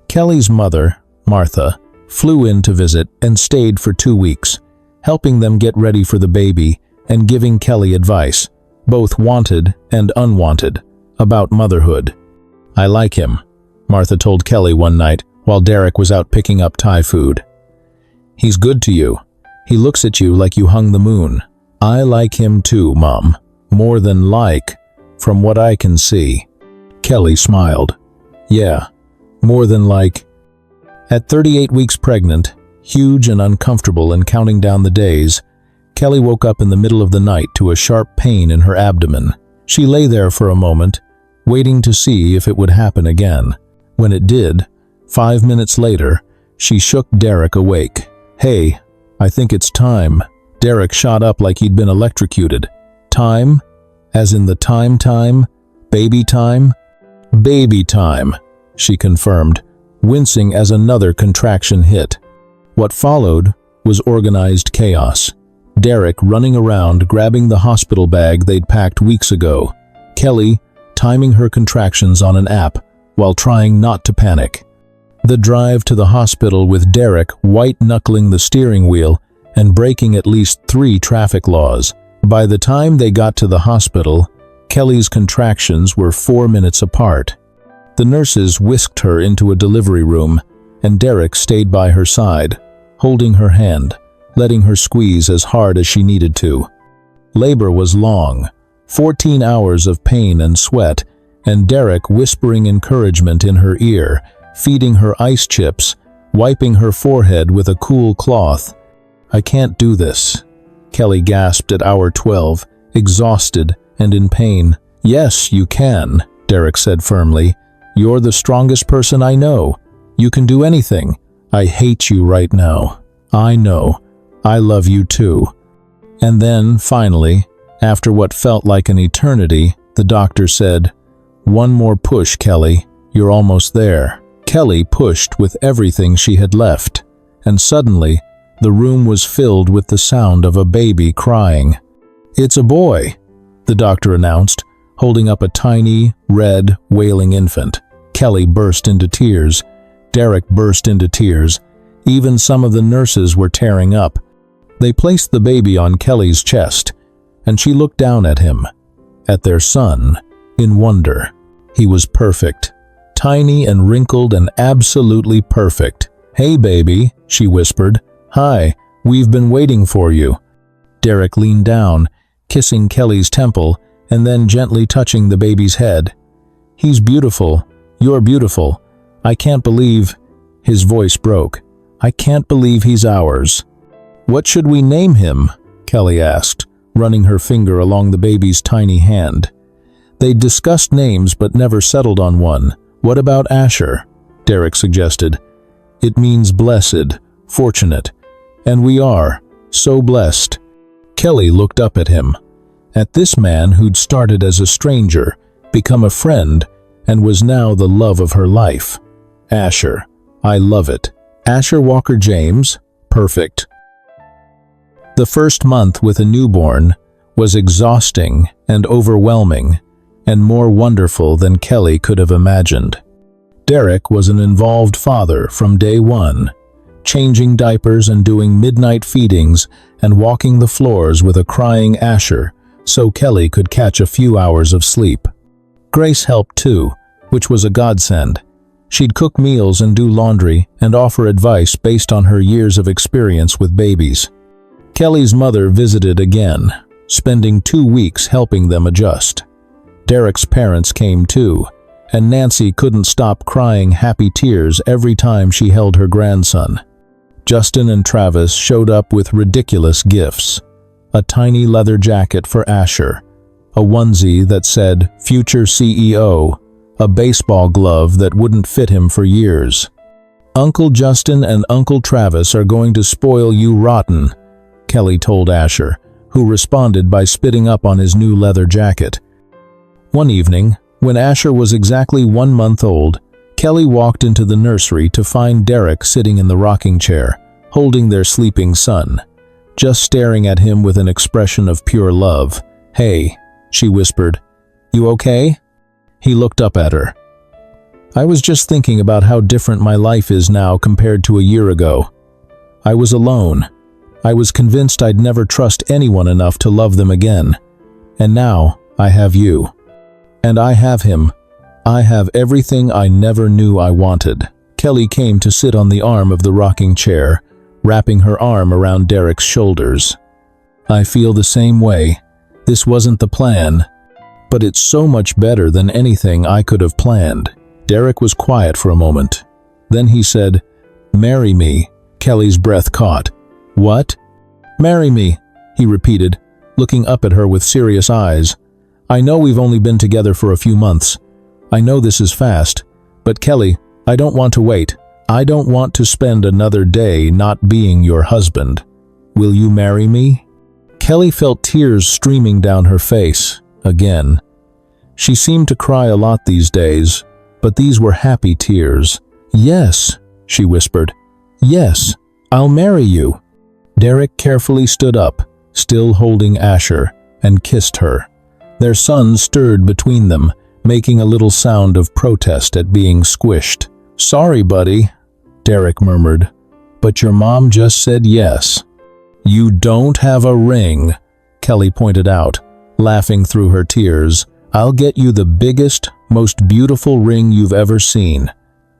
Speaker 1: Kelly's mother, Martha, flew in to visit and stayed for 2 weeks, helping them get ready for the baby and giving Kelly advice, both wanted and unwanted, about motherhood. "I like him," Martha told Kelly one night while Derek was out picking up Thai food. "He's good to you. He looks at you like you hung the moon." "I like him too, Mom. More than like, from what I can see." Kelly smiled. "Yeah, more than like." At 38 weeks pregnant, huge and uncomfortable and counting down the days, Kelly woke up in the middle of the night to a sharp pain in her abdomen. She lay there for a moment, waiting to see if it would happen again. When it did, 5 minutes later, she shook Derek awake. "Hey, I think it's time." Derek shot up like he'd been electrocuted. "Time? As in the time? Baby time?" "Baby time," she confirmed, wincing as another contraction hit. What followed was organized chaos. Derek running around grabbing the hospital bag they'd packed weeks ago. Kelly timing her contractions on an app while trying not to panic. The drive to the hospital with Derek white-knuckling the steering wheel and breaking at least 3 traffic laws. By the time they got to the hospital, Kelly's contractions were 4 minutes apart. The nurses whisked her into a delivery room, and Derek stayed by her side, holding her hand, letting her squeeze as hard as she needed to. Labor was long, 14 hours of pain and sweat, and Derek whispering encouragement in her ear, feeding her ice chips, wiping her forehead with a cool cloth. "I can't do this," Kelly gasped at hour 12, exhausted and in pain. "Yes, you can," Derek said firmly. "You're the strongest person I know. You can do anything. I hate you right now. I know. I love you too." And then, finally, after what felt like an eternity, the doctor said, "One more push, Kelly. You're almost there." Kelly pushed with everything she had left, and suddenly, the room was filled with the sound of a baby crying. "It's a boy," the doctor announced, holding up a tiny, red, wailing infant. Kelly burst into tears. Derek burst into tears. Even some of the nurses were tearing up. They placed the baby on Kelly's chest, and she looked down at him, at their son, in wonder. He was perfect, tiny and wrinkled and absolutely perfect. "Hey, baby," she whispered. "Hi, we've been waiting for you." Derek leaned down, kissing Kelly's temple and then gently touching the baby's head. "He's beautiful. You're beautiful. I can't believe—" His voice broke. "I can't believe he's ours." "What should we name him?" Kelly asked, running her finger along the baby's tiny hand. They'd discussed names but never settled on one. "What about Asher?" Derek suggested. "It means blessed, fortunate, and we are so blessed." Kelly looked up at him, at this man who'd started as a stranger, become a friend, and was now the love of her life. "Asher, I love it. Asher Walker James, perfect." The first month with a newborn was exhausting and overwhelming, and more wonderful than Kelly could have imagined. Derek was an involved father from day one, changing diapers and doing midnight feedings and walking the floors with a crying Asher so Kelly could catch a few hours of sleep. Grace helped too, which was a godsend. She'd cook meals and do laundry and offer advice based on her years of experience with babies. Kelly's mother visited again, spending 2 weeks helping them adjust. Derek's parents came too, and Nancy couldn't stop crying happy tears every time she held her grandson. Justin and Travis showed up with ridiculous gifts. A tiny leather jacket for Asher, a onesie that said "Future CEO," a baseball glove that wouldn't fit him for years. "Uncle Justin and Uncle Travis are going to spoil you rotten," Kelly told Asher, who responded by spitting up on his new leather jacket. One evening, when Asher was exactly 1 month old, Kelly walked into the nursery to find Derek sitting in the rocking chair, holding their sleeping son, just staring at him with an expression of pure love. "Hey," she whispered, "you okay?" He looked up at her. "I was just thinking about how different my life is now compared to a year ago. I was alone. I was convinced I'd never trust anyone enough to love them again. And now I have you. And I have him. I have everything I never knew I wanted." Kelly came to sit on the arm of the rocking chair, wrapping her arm around Derek's shoulders. "I feel the same way. This wasn't the plan, but it's so much better than anything I could have planned." Derek was quiet for a moment. Then he said, "Marry me." Kelly's breath caught. "What?" "Marry me," he repeated, looking up at her with serious eyes. "I know we've only been together for a few months. I know this is fast, but Kelly, I don't want to wait. I don't want to spend another day not being your husband. Will you marry me?" Kelly felt tears streaming down her face, again. She seemed to cry a lot these days, but these were happy tears. "Yes," she whispered. "Yes, I'll marry you." Derek carefully stood up, still holding Asher, and kissed her. Their son stirred between them, making a little sound of protest at being squished. "Sorry, buddy," Derek murmured, "but your mom just said yes." "You don't have a ring," Kelly pointed out, laughing through her tears. "I'll get you the biggest, most beautiful ring you've ever seen.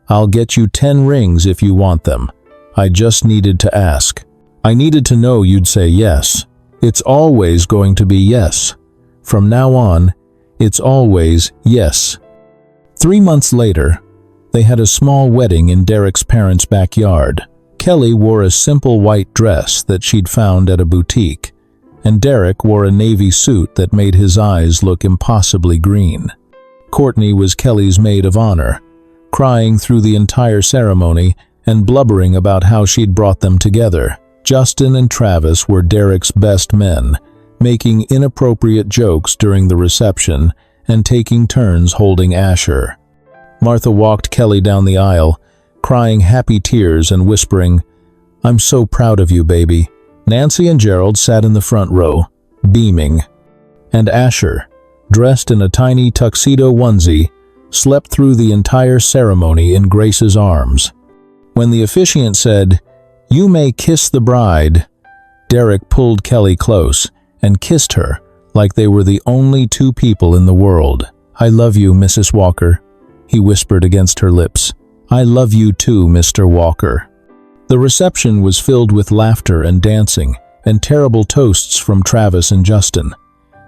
Speaker 1: I'll get you 10 rings if you want them. I just needed to ask. I needed to know you'd say yes. It's always going to be yes. From now on, it's always yes." 3 months later, they had a small wedding in Derek's parents' backyard. Kelly wore a simple white dress that she'd found at a boutique, and Derek wore a navy suit that made his eyes look impossibly green. Courtney was Kelly's maid of honor, crying through the entire ceremony and blubbering about how she'd brought them together. Justin and Travis were Derek's best men, making inappropriate jokes during the reception and taking turns holding Asher. Martha walked Kelly down the aisle, crying happy tears and whispering, "I'm so proud of you, baby." Nancy and Gerald sat in the front row, beaming. And Asher, dressed in a tiny tuxedo onesie, slept through the entire ceremony in Grace's arms. When the officiant said, "You may kiss the bride," Derek pulled Kelly close and kissed her like they were the only 2 people in the world. "I love you, Mrs. Walker," he whispered against her lips. "I love you too, Mr. Walker." The reception was filled with laughter and dancing, and terrible toasts from Travis and Justin.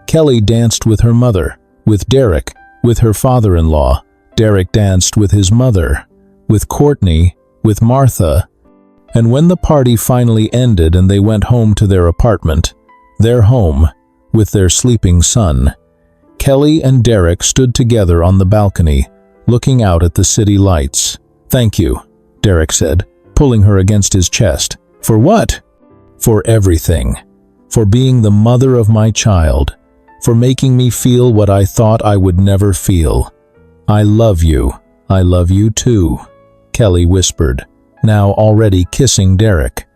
Speaker 1: Kelly danced with her mother, with Derek, with her father-in-law. Derek danced with his mother, with Courtney, with Martha. And when the party finally ended and they went home to their apartment, their home, with their sleeping son, Kelly and Derek stood together on the balcony, looking out at the city lights. "Thank you," Derek said, pulling her against his chest. "For what?" "For everything. For being the mother of my child. For making me feel what I thought I would never feel. I love you. I love you too," Kelly whispered, now already kissing Derek.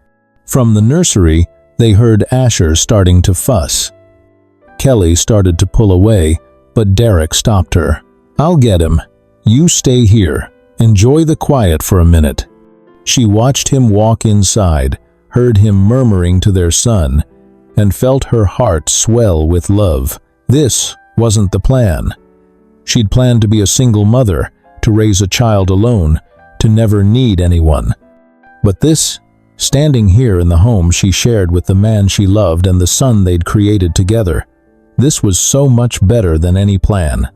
Speaker 1: From the nursery, they heard Asher starting to fuss. Kelly started to pull away, but Derek stopped her. "I'll get him. You stay here. Enjoy the quiet for a minute." She watched him walk inside, heard him murmuring to their son, and felt her heart swell with love. This wasn't the plan. She'd planned to be a single mother, to raise a child alone, to never need anyone. But this, standing here in the home she shared with the man she loved and the son they'd created together, this was so much better than any plan.